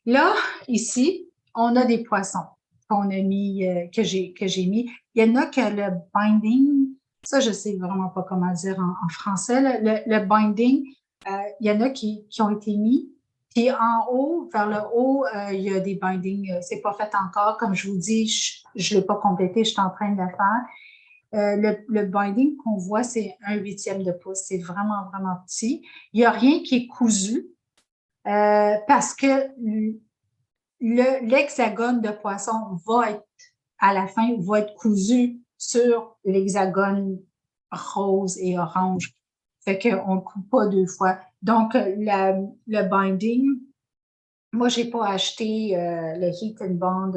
Là, ici, on a des poissons qu'on a mis, que j'ai mis. Il y en a que le binding, ça, je sais vraiment pas comment dire en français, le binding, il y en a qui ont été mis. Puis en haut, vers le haut, il y a des bindings. C'est pas fait encore. Comme je vous dis, je l'ai pas complété, je suis en train de le faire. Le binding qu'on voit, c'est 1/8 de pouce. C'est vraiment, vraiment petit. Il n'y a rien qui est cousu parce que l'hexagone de poisson va être, à la fin, va être cousu sur l'hexagone rose et orange. Fait qu'on ne coupe pas 2 fois. Donc, le binding, moi, j'ai pas acheté le Heat and Bond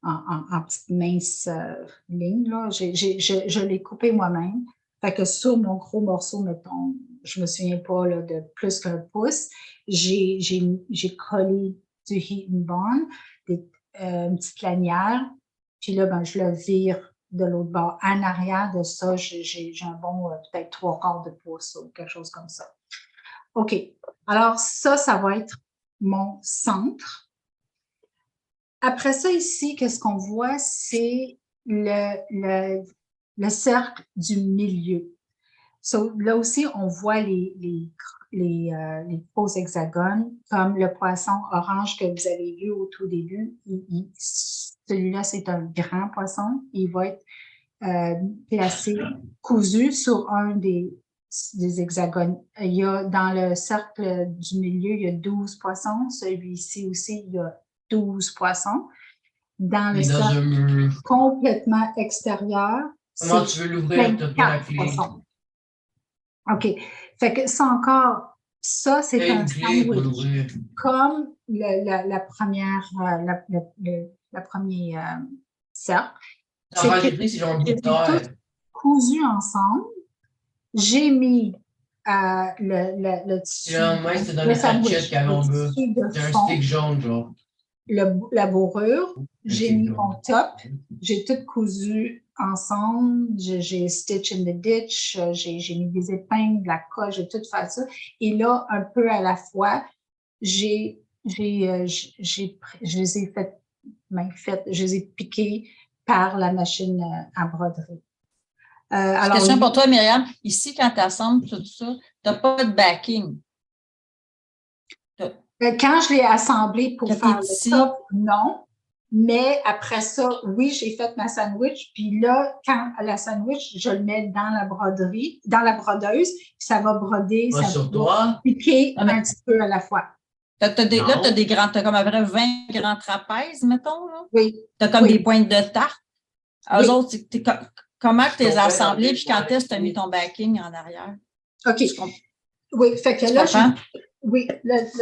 en petite mince ligne, là. Je l'ai coupé moi-même. Fait que sur mon gros morceau, mettons, je me souviens pas là, de plus qu'un pouce, j'ai collé du Heat and Bond, une petite lanière, puis là, ben, je le vire de l'autre bord. En arrière de ça, j'ai un bon peut-être 3/4 de pouce ou quelque chose comme ça. OK. Alors, ça va être mon centre. Après ça, ici, qu'est-ce qu'on voit? C'est le cercle du milieu. So, là aussi, on voit les faux hexagones, comme le poisson orange que vous avez vu au tout début. Celui-là, c'est un grand poisson. Il va être placé, cousu sur un des hexagones. Il y a dans le cercle du milieu, il y a 12 poissons. Celui-ci aussi, il y a 12 poissons. Dans le cercle complètement extérieur, comment tu veux l'ouvrir? Tu n'as pas la clé. Poissons. OK. Fait que ça encore, ça, c'est un sandwich. Comme la première, la première cercle. C'est tout cousu ensemble. J'ai mis le tissu. C'est dans le sachet qu'il y avait en bas. C'est un stick jaune, genre. La bourrure, j'ai mis mon top, j'ai tout cousu ensemble, j'ai stitch in the ditch, j'ai mis des épingles, de la colle, j'ai tout fait ça. Et là, un peu à la fois, je les ai je les ai piqués par la machine à broderie. Question pour toi, Myriam. Ici, quand tu assembles tout ça, tu n'as pas de backing. Quand je l'ai assemblé pour faire le top, non. Mais après ça, oui, j'ai fait ma sandwich. Puis là, quand la sandwich, je le mets dans la broderie, dans la brodeuse, puis ça va broder, ça va piquer un petit peu à la fois. Là, tu as comme à peu près 20 grands trapèzes, mettons. Là. Oui. Tu as comme des pointes de tarte. Eux autres, comment tu les as assemblés, puis quand est-ce que tu as mis ton backing en arrière? OK. Oui, fait que là,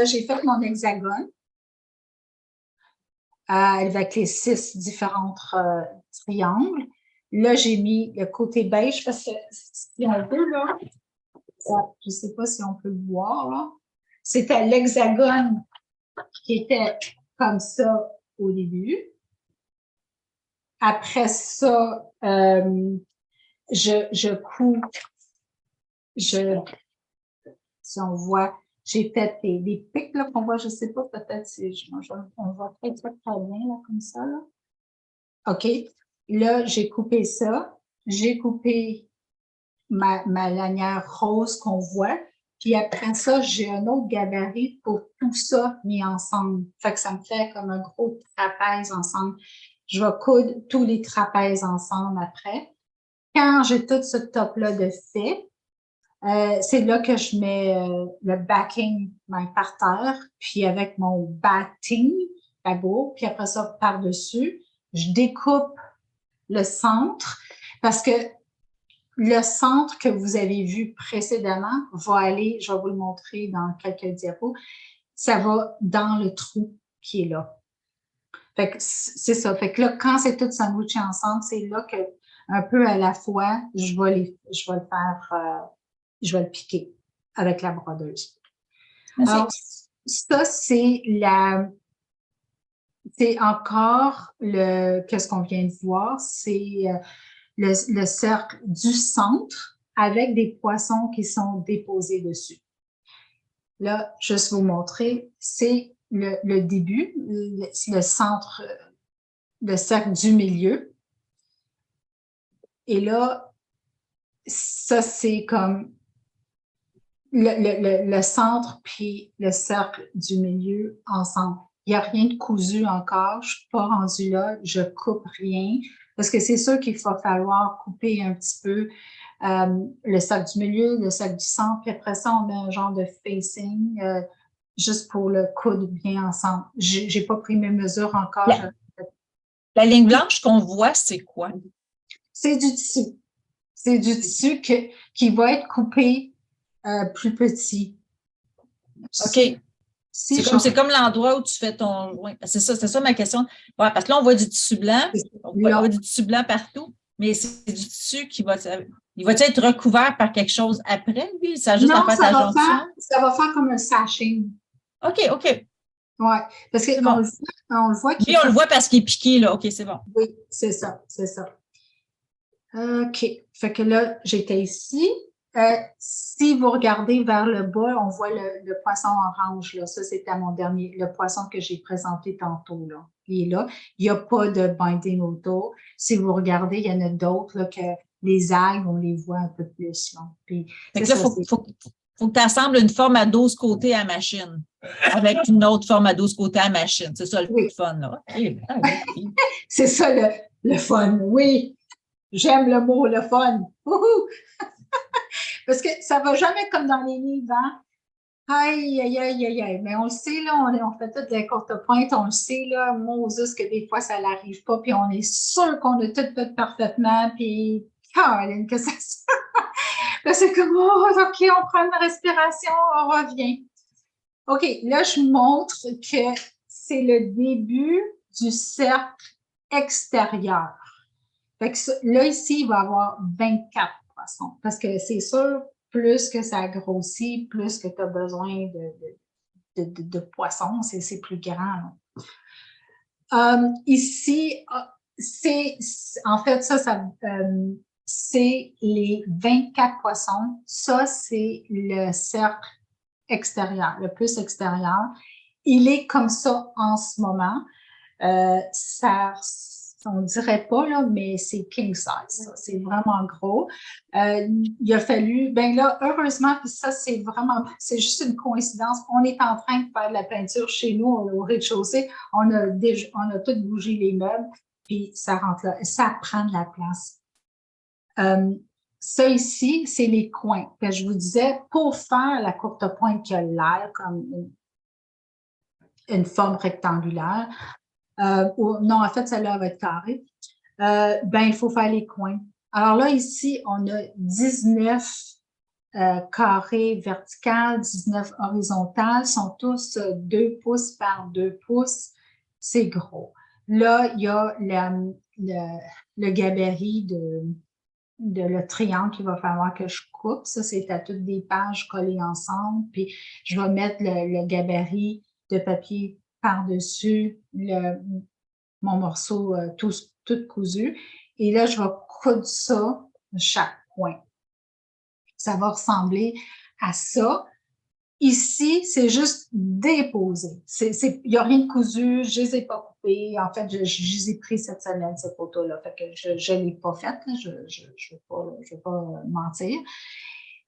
j'ai fait mon hexagone avec les 6 différents triangles. Là, j'ai mis le côté beige parce que si on veut, là, je ne sais pas si on peut le voir, là. C'était l'hexagone qui était comme ça au début. Après ça, je couds si on voit, j'ai fait des pics là, qu'on voit, je ne sais pas, peut-être on voit très, très, très bien là, comme ça. Là. OK. Là, j'ai coupé ça. J'ai coupé ma lanière rose qu'on voit. Puis après ça, j'ai un autre gabarit pour tout ça mis ensemble. Fait que ça me fait comme un gros trapèze ensemble. Je vais coudre tous les trapèzes ensemble après. Quand j'ai tout ce top-là de fait, c'est là que je mets le backing par terre, puis avec mon batting, là-bas, puis après ça, par-dessus, je découpe le centre parce que le centre que vous avez vu précédemment va aller, je vais vous le montrer dans quelques diapos, ça va dans le trou qui est là. Fait que c'est ça. Fait que là, quand c'est tout sandwiché ensemble, c'est là que, un peu à la fois, je vais le faire, je vais le piquer avec la brodeuse. Merci. Alors, ça, c'est encore qu'est-ce qu'on vient de voir, c'est le cercle du centre avec des poissons qui sont déposés dessus. Là, juste vous montrer, c'est le début, le centre, le cercle du milieu. Et là, ça, c'est comme le centre puis le cercle du milieu ensemble. Il n'y a rien de cousu encore, je ne suis pas rendue là, je coupe rien, parce que c'est sûr qu'il va falloir couper un petit peu le cercle du milieu, le cercle du centre, puis après ça, on met un genre de facing juste pour le coudre bien ensemble. J'ai pas pris mes mesures encore. La ligne blanche qu'on voit, c'est quoi? C'est du tissu. C'est du tissu qui va être coupé plus petit. OK. C'est comme l'endroit où tu fais ton joint. C'est ça ma question. Ouais, parce que là, on voit du tissu blanc. On voit du tissu blanc partout, mais c'est du tissu qui va être recouvert par quelque chose après, lui? Ça a juste non, à faire ta jonction? Ça va faire comme un sashing. OK. Oui, parce qu'on bon. on le voit Lui, on le voit parce qu'il est piqué, là. OK, c'est bon. Oui, c'est ça. OK. Fait que là, j'étais ici. Si vous regardez vers le bas, on voit le poisson orange, là. Ça, c'était le poisson que j'ai présenté tantôt, là. Il est là. Il n'y a pas de binding autour. Si vous regardez, il y en a d'autres, là, que les algues, on les voit un peu plus, là. Puis, fait que là, faut que tu assembles une forme à 12 côtés à machine avec une autre forme à 12 côtés à machine. C'est ça le fun, là. Okay. C'est ça le fun, oui. J'aime le mot, le fun. Parce que ça va jamais comme dans les livres, hein? Aïe. Mais on le sait, là, on fait toutes les courtes pointes, on le sait, là, Moses, que des fois, ça n'arrive pas, puis on est sûr qu'on a tout fait parfaitement, puis Caroline, que ça se là, c'est comme, oh, OK, on prend une respiration, on revient. OK, là, je montre que c'est le début du cercle extérieur. Fait que là, ici, il va y avoir 24 poissons. Parce que c'est sûr, plus que ça grossit, plus que tu as besoin de poissons, c'est plus grand. Ici, en fait, c'est les 24 poissons. Ça, c'est le cercle extérieur, le plus extérieur. Il est comme ça en ce moment. On dirait pas, là, mais c'est king size. C'est vraiment gros. Il a fallu, ben là, heureusement, puis ça, c'est juste une coïncidence. On est en train de faire de la peinture chez nous au rez-de-chaussée. On a tout bougé les meubles, puis ça rentre là. Ça prend de la place. Ça ici, c'est les coins. Que je vous disais, pour faire la courte pointe qui a l'air comme une forme rectangulaire, non, en fait, celle-là va être carrée. Il faut faire les coins. Alors là, ici, on a 19 carrés verticales, 19 horizontales, sont tous 2 pouces par 2 pouces. C'est gros. Là, il y a le gabarit de le triangle qu'il va falloir que je coupe. Ça, c'est à toutes des pages collées ensemble. Puis, je vais mettre le gabarit de papier par-dessus mon morceau tout cousu. Et là, je vais coudre ça de chaque coin. ça va ressembler à ça. Ici, c'est juste déposé. Il n'y a rien de cousu, je les ai pas coupés. En fait, je les ai pris cette semaine, ces photos-là. Fait que je ne l'ai pas faite, je vais pas mentir.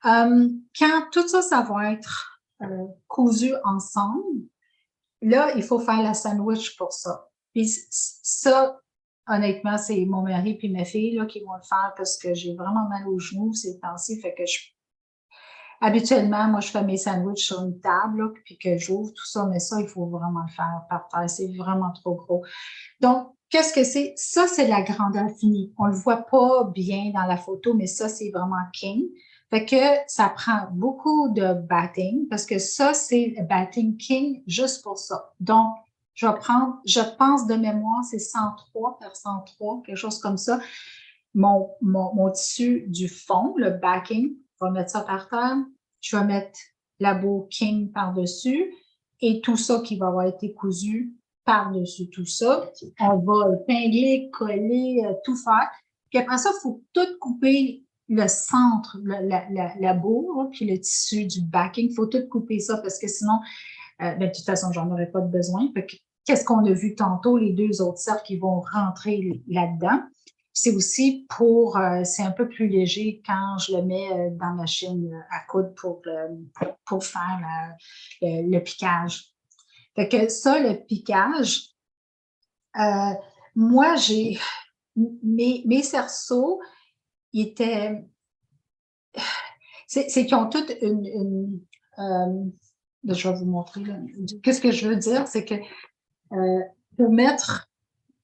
Quand tout ça, ça va être cousu ensemble, là, il faut faire la sandwich pour ça. Puis ça, honnêtement, c'est mon mari puis ma fille là, qui vont le faire parce que j'ai vraiment mal aux genoux ces temps-ci. Fait que habituellement, moi, je fais mes sandwichs sur une table, là, puis que j'ouvre tout ça, mais ça, il faut vraiment le faire par terre. C'est vraiment trop gros. Donc, qu'est-ce que c'est? Ça, c'est la grandeur finie. On le voit pas bien dans la photo, mais ça, c'est vraiment king. Fait que ça prend beaucoup de batting, parce que ça, c'est le batting king juste pour ça. Donc, je pense de mémoire, c'est 103 par 103, quelque chose comme ça. Mon tissu du fond, le backing, je vais mettre ça par terre. Je vais mettre la bow king par-dessus et tout ça qui va avoir été cousu par-dessus tout ça. On va épingler, coller, tout faire. Puis après ça, il faut tout couper le centre, la bourre, puis le tissu du backing. Il faut tout couper ça parce que sinon, de toute façon, j'en aurais pas de besoin. Fait que, qu'est-ce qu'on a vu tantôt, les deux autres cercles qui vont rentrer là-dedans. C'est aussi c'est un peu plus léger quand je le mets dans la machine à coudre pour faire le piquage. Fait que ça, le piquage, moi, mes cerceaux, ils étaient, c'est qu'ils ont toutes je vais vous montrer, là. Qu'est-ce que je veux dire, c'est que pour mettre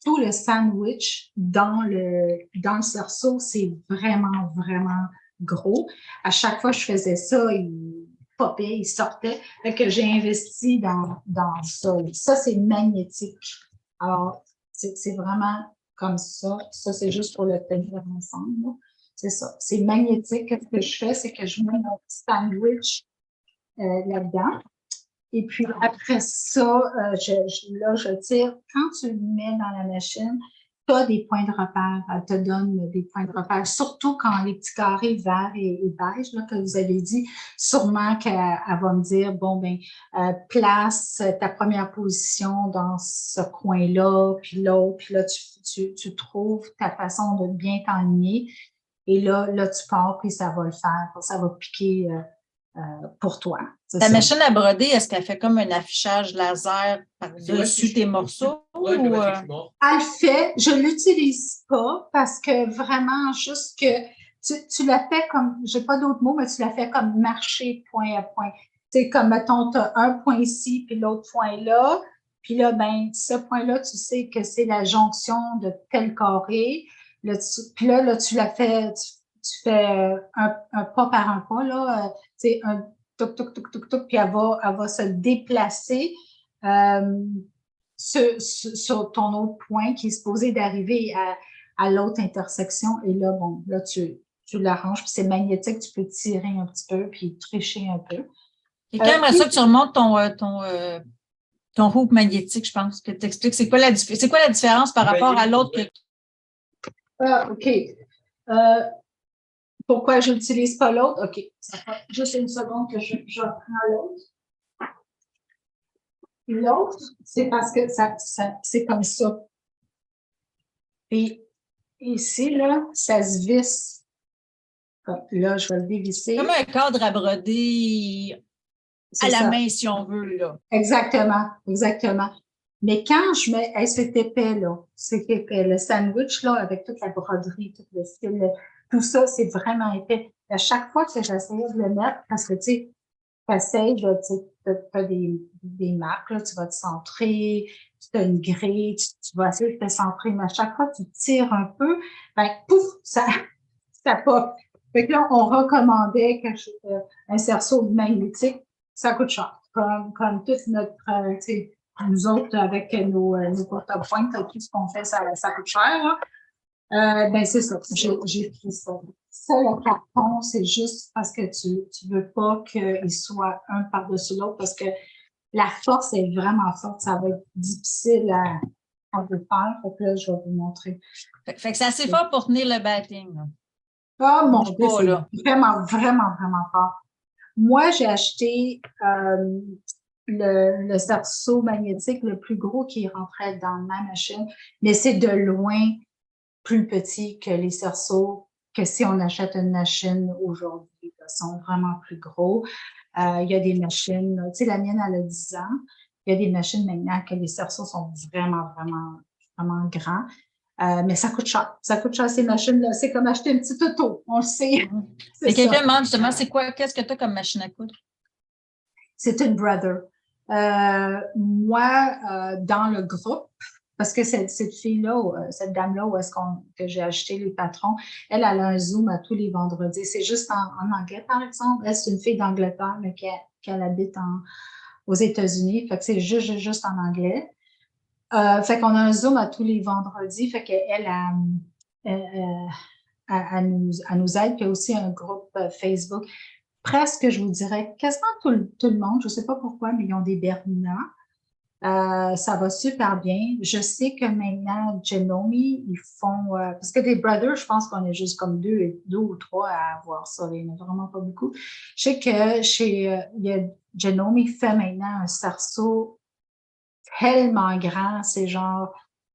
tout le sandwich dans le cerceau, c'est vraiment, vraiment gros. À chaque fois que je faisais ça, il popait, il sortait. Fait que j'ai investi dans ça. Ça, c'est magnétique. Alors, c'est vraiment comme ça. Ça, c'est juste pour le tenir ensemble. C'est ça. C'est magnétique. Qu'est-ce que je fais? C'est que je mets mon sandwich là-dedans. Et puis après ça, je tire. Quand tu le mets dans la machine, tu as des points de repère. Elle te donne des points de repère, surtout quand les petits carrés verts et beige, là, que vous avez dit, sûrement qu'elle va me dire, bon, ben, place ta première position dans ce coin-là, puis l'autre, puis là, tu trouves ta façon de bien t'enligner. Et là, tu pars, puis ça va le faire. Ça va piquer pour toi. Ta machine à broder, est-ce qu'elle fait comme un affichage laser par-dessus tes morceaux? Ouais, ou, Elle le fait. Je ne l'utilise pas parce que vraiment, juste que tu la fais comme, j'ai pas d'autres mots, mais tu la fais comme marcher point à point. C'est comme, mettons, tu as un point ici, puis l'autre point là. Puis là, ben, ce point-là, tu sais que c'est la jonction de tel carré. Puis là, tu la fais, tu fais un pas par un pas, là, tu sais, un toc, toc, toc, toc, toc, puis elle va se déplacer sur ton autre point qui est supposé d'arriver à l'autre intersection. Et là, bon, là, tu l'arranges, puis c'est magnétique, tu peux tirer un petit peu, puis tricher un peu. Et quand aimerait ça que tu remontes ton hoop magnétique, je pense, que tu expliques c'est quoi la différence par rapport à l'autre que... Ah, OK. Pourquoi je n'utilise pas l'autre? OK. Ça fait juste une seconde que je reprends l'autre. L'autre, c'est parce que c'est comme ça. Et ici, là, ça se visse. Là, je vais le dévisser. Comme un cadre à broder à la main, si on veut, là. Exactement, exactement. Mais quand je mets, c'est épais, là. C'est épais. Le sandwich, là, avec toute la broderie, tout le style, tout ça, c'est vraiment épais. À chaque fois que j'essayais de le mettre, parce que, tu sais, t'essayes, tu as des marques, là, tu vas te centrer, tu as une grille, tu vas essayer de te centrer, mais à chaque fois que tu tires un peu, ben, pouf, ça pop. Fait que là, on recommandait un cerceau magnétique, ça coûte cher. Comme toute notre, tu sais, nous autres, avec nos porte-pointes, tout ce qu'on fait, ça coûte cher, là. Ben, c'est ça. J'ai pris ça. Ça, le carton, c'est juste parce que tu veux pas qu'il soit un par-dessus l'autre parce que la force est vraiment forte. Ça va être difficile à le faire. Fait que là, je vais vous montrer. Fait que c'est assez fort pour tenir le batting, là. Ah, mon Bouge Dieu, pas, c'est là. vraiment, vraiment, vraiment fort. Moi, j'ai acheté le cerceau magnétique le plus gros qui rentrait dans ma machine, mais c'est de loin plus petit que les cerceaux que si on achète une machine aujourd'hui. Ils sont vraiment plus gros. Il y a des machines, tu sais, la mienne, elle a 10 ans. Il y a des machines maintenant que les cerceaux sont vraiment, vraiment, vraiment grands. Mais ça coûte cher. Ça coûte cher, ces machines-là. C'est comme acheter un petit auto. On le sait. C'est Et ça. quelqu'un demande justement, qu'est-ce que tu as comme machine à coudre? C'est une Brother. Moi, dans le groupe, parce que cette fille-là, cette dame-là, que j'ai acheté les patrons, elle a un Zoom à tous les vendredis. C'est juste en anglais, par exemple. Elle, c'est une fille d'Angleterre, mais qu'elle habite aux États-Unis. Fait que c'est juste en anglais. Fait qu'on a un Zoom à tous les vendredis. Fait qu'elle nous aide. Puis il y a aussi un groupe Facebook. Presque, je vous dirais, quasiment tout le monde, je ne sais pas pourquoi, mais ils ont des Bernina. Ça va super bien. Je sais que maintenant, Genome, ils font, parce que des Brothers, je pense qu'on est juste comme deux ou trois à avoir ça. Il n'y en a vraiment pas beaucoup. Je sais que Genome, il fait maintenant un cerceau tellement grand. C'est genre,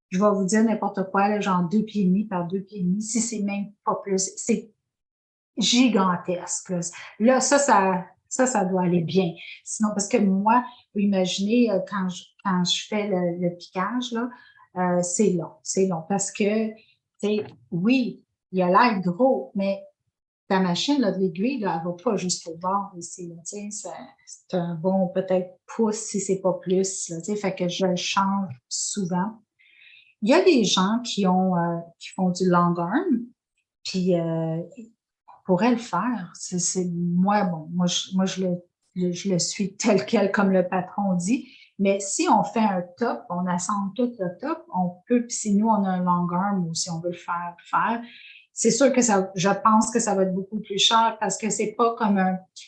je vais vous dire n'importe quoi, là, genre 2,5 pieds par 2,5 pieds, si c'est même pas plus. C'est gigantesque. Là, ça doit aller bien. Sinon, parce que moi, vous imaginez, quand je fais le piquage, là, c'est long. C'est long parce que, oui, il a l'air gros, mais ta machine, là, de l'aiguille, là, elle ne va pas jusqu'au bord ici. Là, c'est un bon, peut-être, pouce si c'est pas plus. Là, fait que je le change souvent. Il y a des gens qui font du long arm, puis pourrait le faire. Moi, je le suis tel quel comme le patron dit. Mais si on fait un top, on assemble tout le top, on peut, puis si nous, on a un long arm ou si on veut le faire. C'est sûr que je pense que ça va être beaucoup plus cher parce que c'est pas comme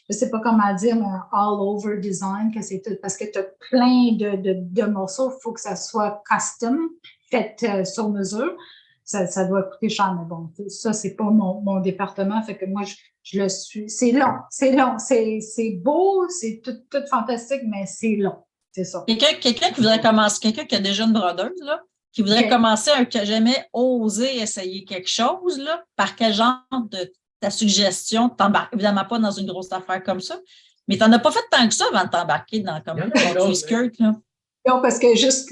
je sais pas comment dire, un all-over design, que c'est tout, parce que tu as plein de morceaux, il faut que ça soit custom, fait sur mesure. Ça doit coûter cher, mais bon, ça, c'est pas mon département, fait que moi, je le suis. C'est long, c'est beau, c'est tout fantastique, mais c'est long, c'est ça. Quelqu'un qui voudrait commencer, quelqu'un qui a déjà une brodeuse, là, qui voudrait commencer, qui n'a jamais osé essayer quelque chose, là, par quel genre de ta suggestion, t'embarques évidemment pas dans une grosse affaire comme ça, mais tu n'en as pas fait tant que ça avant de t'embarquer dans comme un skirt, là. Non, parce que juste,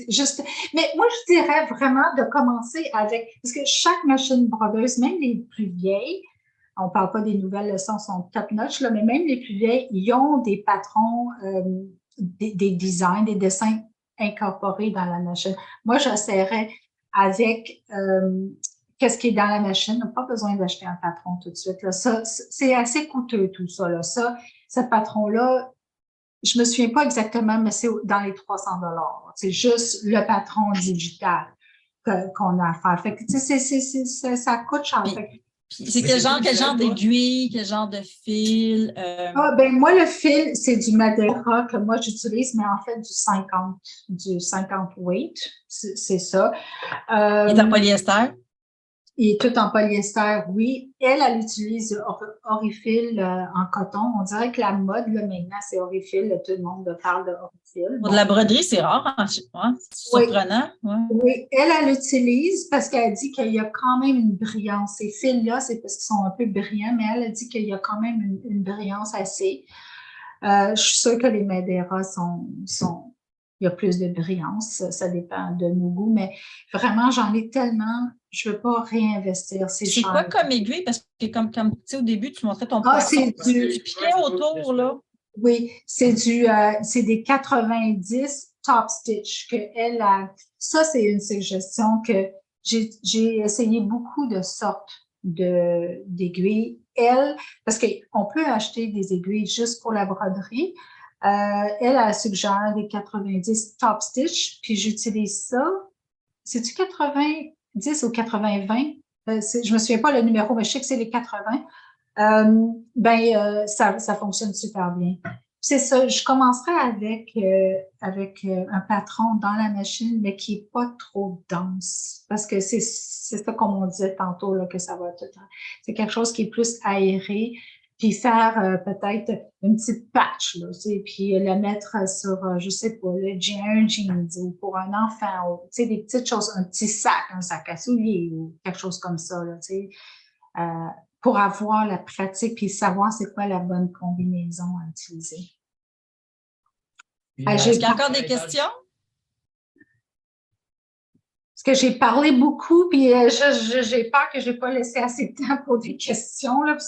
mais moi, je dirais vraiment de commencer avec, parce que chaque machine brodeuse, même les plus vieilles, on ne parle pas des nouvelles leçons, sont top-notch, là, mais même les plus vieilles, ils ont des patrons, des designs, des dessins incorporés dans la machine. Moi, j'essaierais avec qu'est-ce qui est dans la machine. On n'a pas besoin d'acheter un patron tout de suite. Là. Ça, c'est assez coûteux, tout ça. Là. Ce patron-là, je me souviens pas exactement, mais c'est dans les 300 $. C'est juste le patron digital qu'on a à faire. Fait que, tu sais, ça coûte cher. C'est quel genre d'aiguille, quel genre de fil? Moi, le fil, c'est du Madeira que moi j'utilise, mais en fait du 50 weight. C'est ça. Il est en polyester? Il est tout en polyester, oui. Elle utilise Orifil en coton. On dirait que la mode, là, maintenant, c'est Orifil. Tout le monde parle de Orifil. Pour de la broderie, c'est rare, hein? C'est surprenant. Oui, oui. Elle l'utilise parce qu'elle dit qu'il y a quand même une brillance. Ces fils-là, c'est parce qu'ils sont un peu brillants, mais elle a dit qu'il y a quand même une brillance assez. Je suis sûre que les Madeira il y a plus de brillance, ça dépend de nos goûts, mais vraiment, j'en ai tellement, je ne veux pas réinvestir. C'est quoi comme aiguille? Parce que comme tu sais, au début, tu montrais ton poisson. Tu piquais autour, là. Oui, c'est des 90 top stitch que elle a. Ça, c'est une suggestion que j'ai essayé beaucoup de sortes d'aiguilles. Parce qu'on peut acheter des aiguilles juste pour la broderie. Elle a suggéré des 90 top stitch, puis j'utilise ça. C'est-tu 90 ou 80-20? Je me souviens pas le numéro, mais je sais que c'est les 80. Ça fonctionne super bien. C'est ça, je commencerai avec un patron dans la machine, mais qui n'est pas trop dense. Parce que c'est ça comme on disait tantôt, là, que ça va tout. C'est quelque chose qui est plus aéré, puis faire peut-être une petite patch, là, puis la mettre sur, je sais pas, un jeans ou pour un enfant, ou des petites choses, un petit sac, un sac à souliers ou quelque chose comme ça, là, pour avoir la pratique puis savoir c'est quoi la bonne combinaison à utiliser. Est-ce qu'il y a encore des questions? Parce que j'ai parlé beaucoup, puis j'ai peur que je n'ai pas laissé assez de temps pour des questions. Là,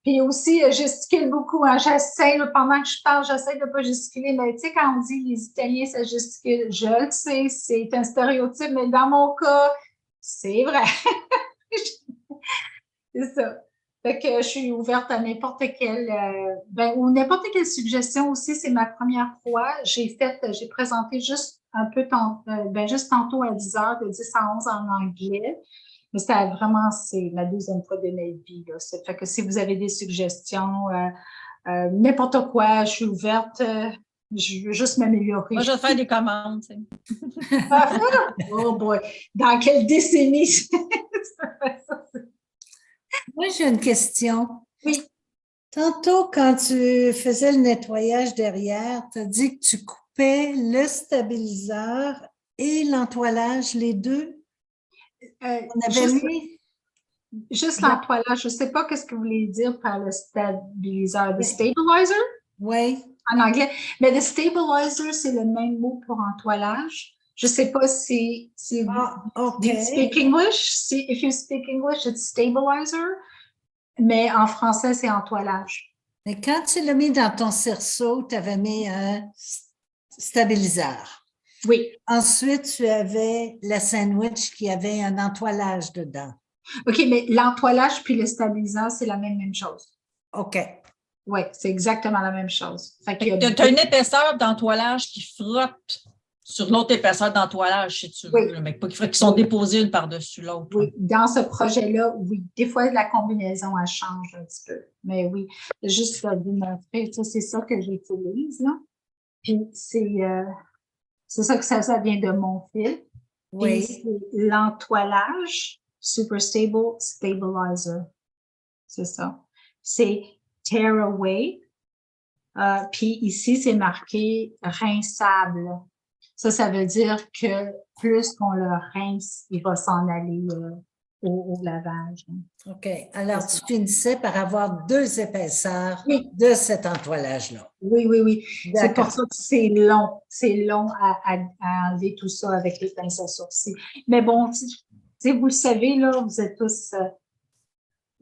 puis aussi, je gesticule beaucoup. Hein, j'essaie, pendant que je parle, j'essaie de ne pas gesticuler. Mais tu sais, quand on dit les Italiens, ça gesticule, je le sais, c'est un stéréotype, mais dans mon cas, c'est vrai. C'est ça. Fait que je suis ouverte à n'importe quelle, ou n'importe quelle suggestion aussi. C'est ma première fois. J'ai présenté juste un peu juste tantôt à 10 heures, de 10 à 11 en anglais. Mais c'est ma deuxième fois de ma vie. Là. Fait que si vous avez des suggestions, n'importe quoi, je suis ouverte. Je veux juste m'améliorer. Moi, je vais faire des commandes. Oh boy! Dans quelle décennie? Moi, j'ai une question. Oui. Tantôt, quand tu faisais le nettoyage derrière, tu as dit que tu coupais le stabiliseur et l'entoilage, les deux? On avait mis... Juste l'entoilage. Je ne sais pas ce que vous voulez dire par le stabiliseur. The stabilizer? Oui. En anglais. Mais le stabilizer, c'est le même mot pour entoilage. Je ne sais pas si okay. you speak English. If you speak English, it's stabilizer. Mais en français, c'est entoilage. Mais quand tu l'as mis dans ton cerceau, tu avais mis un stabiliseur. Oui. Ensuite, tu avais la sandwich qui avait un entoilage dedans. OK, mais l'entoilage puis le stabiliseur, c'est la même chose. OK. Oui, c'est exactement la même chose. Tu as une épaisseur d'entoilage qui frotte sur l'autre épaisseur d'entoilage, si tu veux, mais pas qui sont déposées une par-dessus l'autre. Oui, dans ce projet-là, oui. Des fois, la combinaison, elle change un petit peu. Mais oui, juste pour vous montrer, c'est ça que j'utilise, là. Puis c'est ça que ça vient de mon fil. Oui. Puis c'est l'entoilage, Super Stable Stabilizer. C'est ça. C'est Tear Away. Puis ici, c'est marqué rinçable. Ça veut dire que plus qu'on le rince, il va s'en aller au lavage. OK. Alors, tu finissais par avoir deux épaisseurs de cet entoilage-là. Oui. C'est pour ça que c'est long. C'est long à enlever tout ça avec les pinces à sourcils. Mais bon, vous le savez, là, vous êtes tous...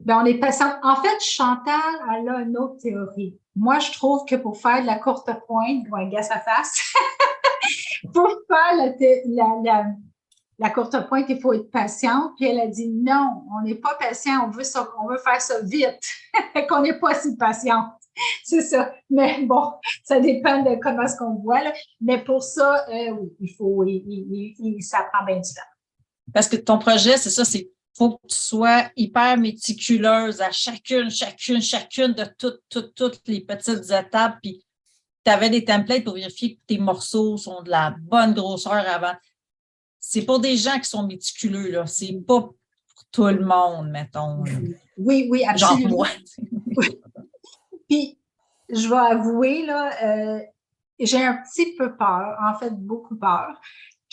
on est patient. En fait, Chantal, elle a une autre théorie. Moi, je trouve que pour faire de la courte pointe, un gars sa face, pour faire la courte pointe, il faut être patient. Puis elle a dit non, on n'est pas patient, on veut faire ça vite, qu'on n'est pas si patiente. C'est ça. Mais bon, ça dépend de comment est-ce qu'on voit. Là. Mais pour ça, oui, ça prend bien du temps. Parce que ton projet, c'est ça, faut que tu sois hyper méticuleuse à chacune de toutes les petites étapes. Puis tu avais des templates pour vérifier que tes morceaux sont de la bonne grosseur avant. C'est pour des gens qui sont méticuleux, là. C'est pas pour tout le monde, mettons. Oui, absolument. Genre moi. Puis, je vais avouer, là, j'ai un petit peu peur, en fait, beaucoup peur,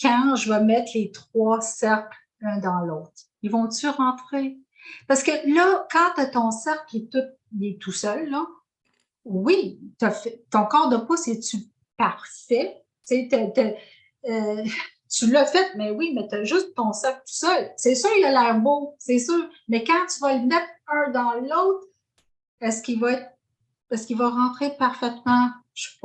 quand je vais mettre les 3 cercles l'un dans l'autre. Ils vont-tu rentrer? Parce que là, quand tu as ton cercle qui est tout seul, là, oui, ton corps de pouce est-tu parfait? Tu l'as fait, mais oui, mais tu as juste ton cercle tout seul. C'est sûr, il a l'air beau, c'est sûr. Mais quand tu vas le mettre un dans l'autre, est-ce qu'il va rentrer parfaitement? Je suis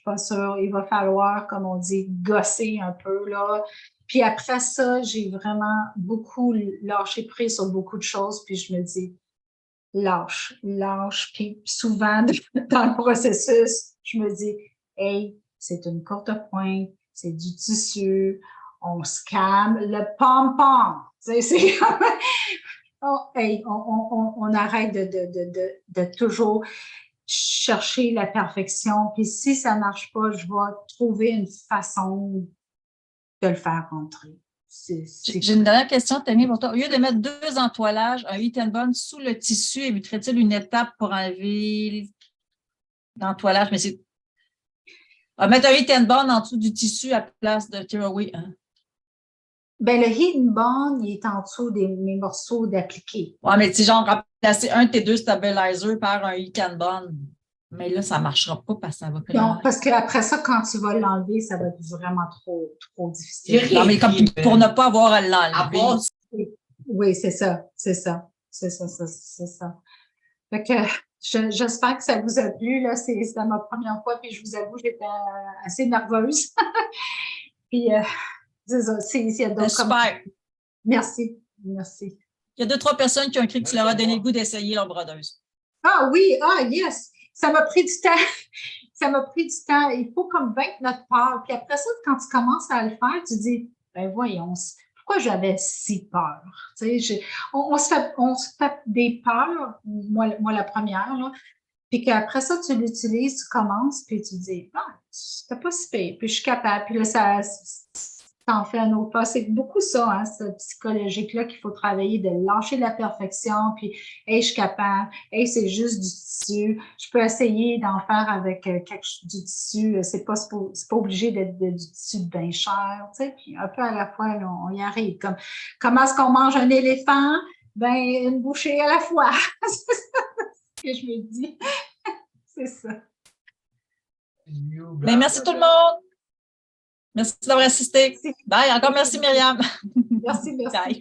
pas sûre. Il va falloir, comme on dit, gosser un peu, là. Puis après ça, j'ai vraiment beaucoup lâché prise sur beaucoup de choses, puis je me dis, lâche. Puis souvent, dans le processus, je me dis, hey, c'est une courte pointe, c'est du tissu, on se calme, le pom-pom. C'est comme, on arrête de toujours. chercher la perfection. Puis si ça marche pas, je vais trouver une façon de le faire rentrer. J'ai une dernière question, Tammy, pour toi. Au lieu de mettre 2 entoilages, un heat and bond sous le tissu, éviterait-il une étape pour enlever l'entoilage? Mais c'est. Mettre un heat and bond en dessous du tissu à place de tear-away. Hein? Ben, le heat and bond, il est en dessous mes morceaux d'appliqué. Oui, mais tu genre remplacer un de tes 2 stabilizers par un heat and bond. Mais là, ça ne marchera pas parce que ça va pas. Non, parce qu'après ça, quand tu vas l'enlever, ça va être vraiment trop difficile. Non, mais comme pour ne pas avoir à l'enlever. Oui, c'est ça. C'est ça. Fait que j'espère que ça vous a plu. Là, c'est ma première fois, puis je vous avoue, j'étais assez nerveuse. Puis, c'est ça. Il y a d'autres super. Merci. Il y a 2-3 personnes qui ont écrit que tu leur as donné le goût d'essayer leur brodeuse. Ah oui, yes. Ça m'a pris du temps. Ça m'a pris du temps. Il faut comme vaincre notre peur. Puis après ça, quand tu commences à le faire, tu dis, ben voyons, pourquoi j'avais si peur? Tu sais, on se fait des peurs, moi la première, là. Puis qu'après ça, tu l'utilises, tu commences, puis tu dis, c'était pas si pire, puis je suis capable. Puis là, ça t'en fais un autre pas. C'est beaucoup ça, hein, ce psychologique-là qu'il faut travailler, de lâcher la perfection, puis hey, je suis capable, hey, c'est juste du tissu, je peux essayer d'en faire avec du tissu, c'est pas obligé d'être du tissu de bien cher, tu sais, puis un peu à la fois, là, on y arrive. Comment est-ce qu'on mange un éléphant? Ben, une bouchée à la fois. C'est ça que je me dis. C'est ça. Ben, merci tout le monde. Merci d'avoir assisté. Bye. Encore merci, Myriam. Merci. Bye.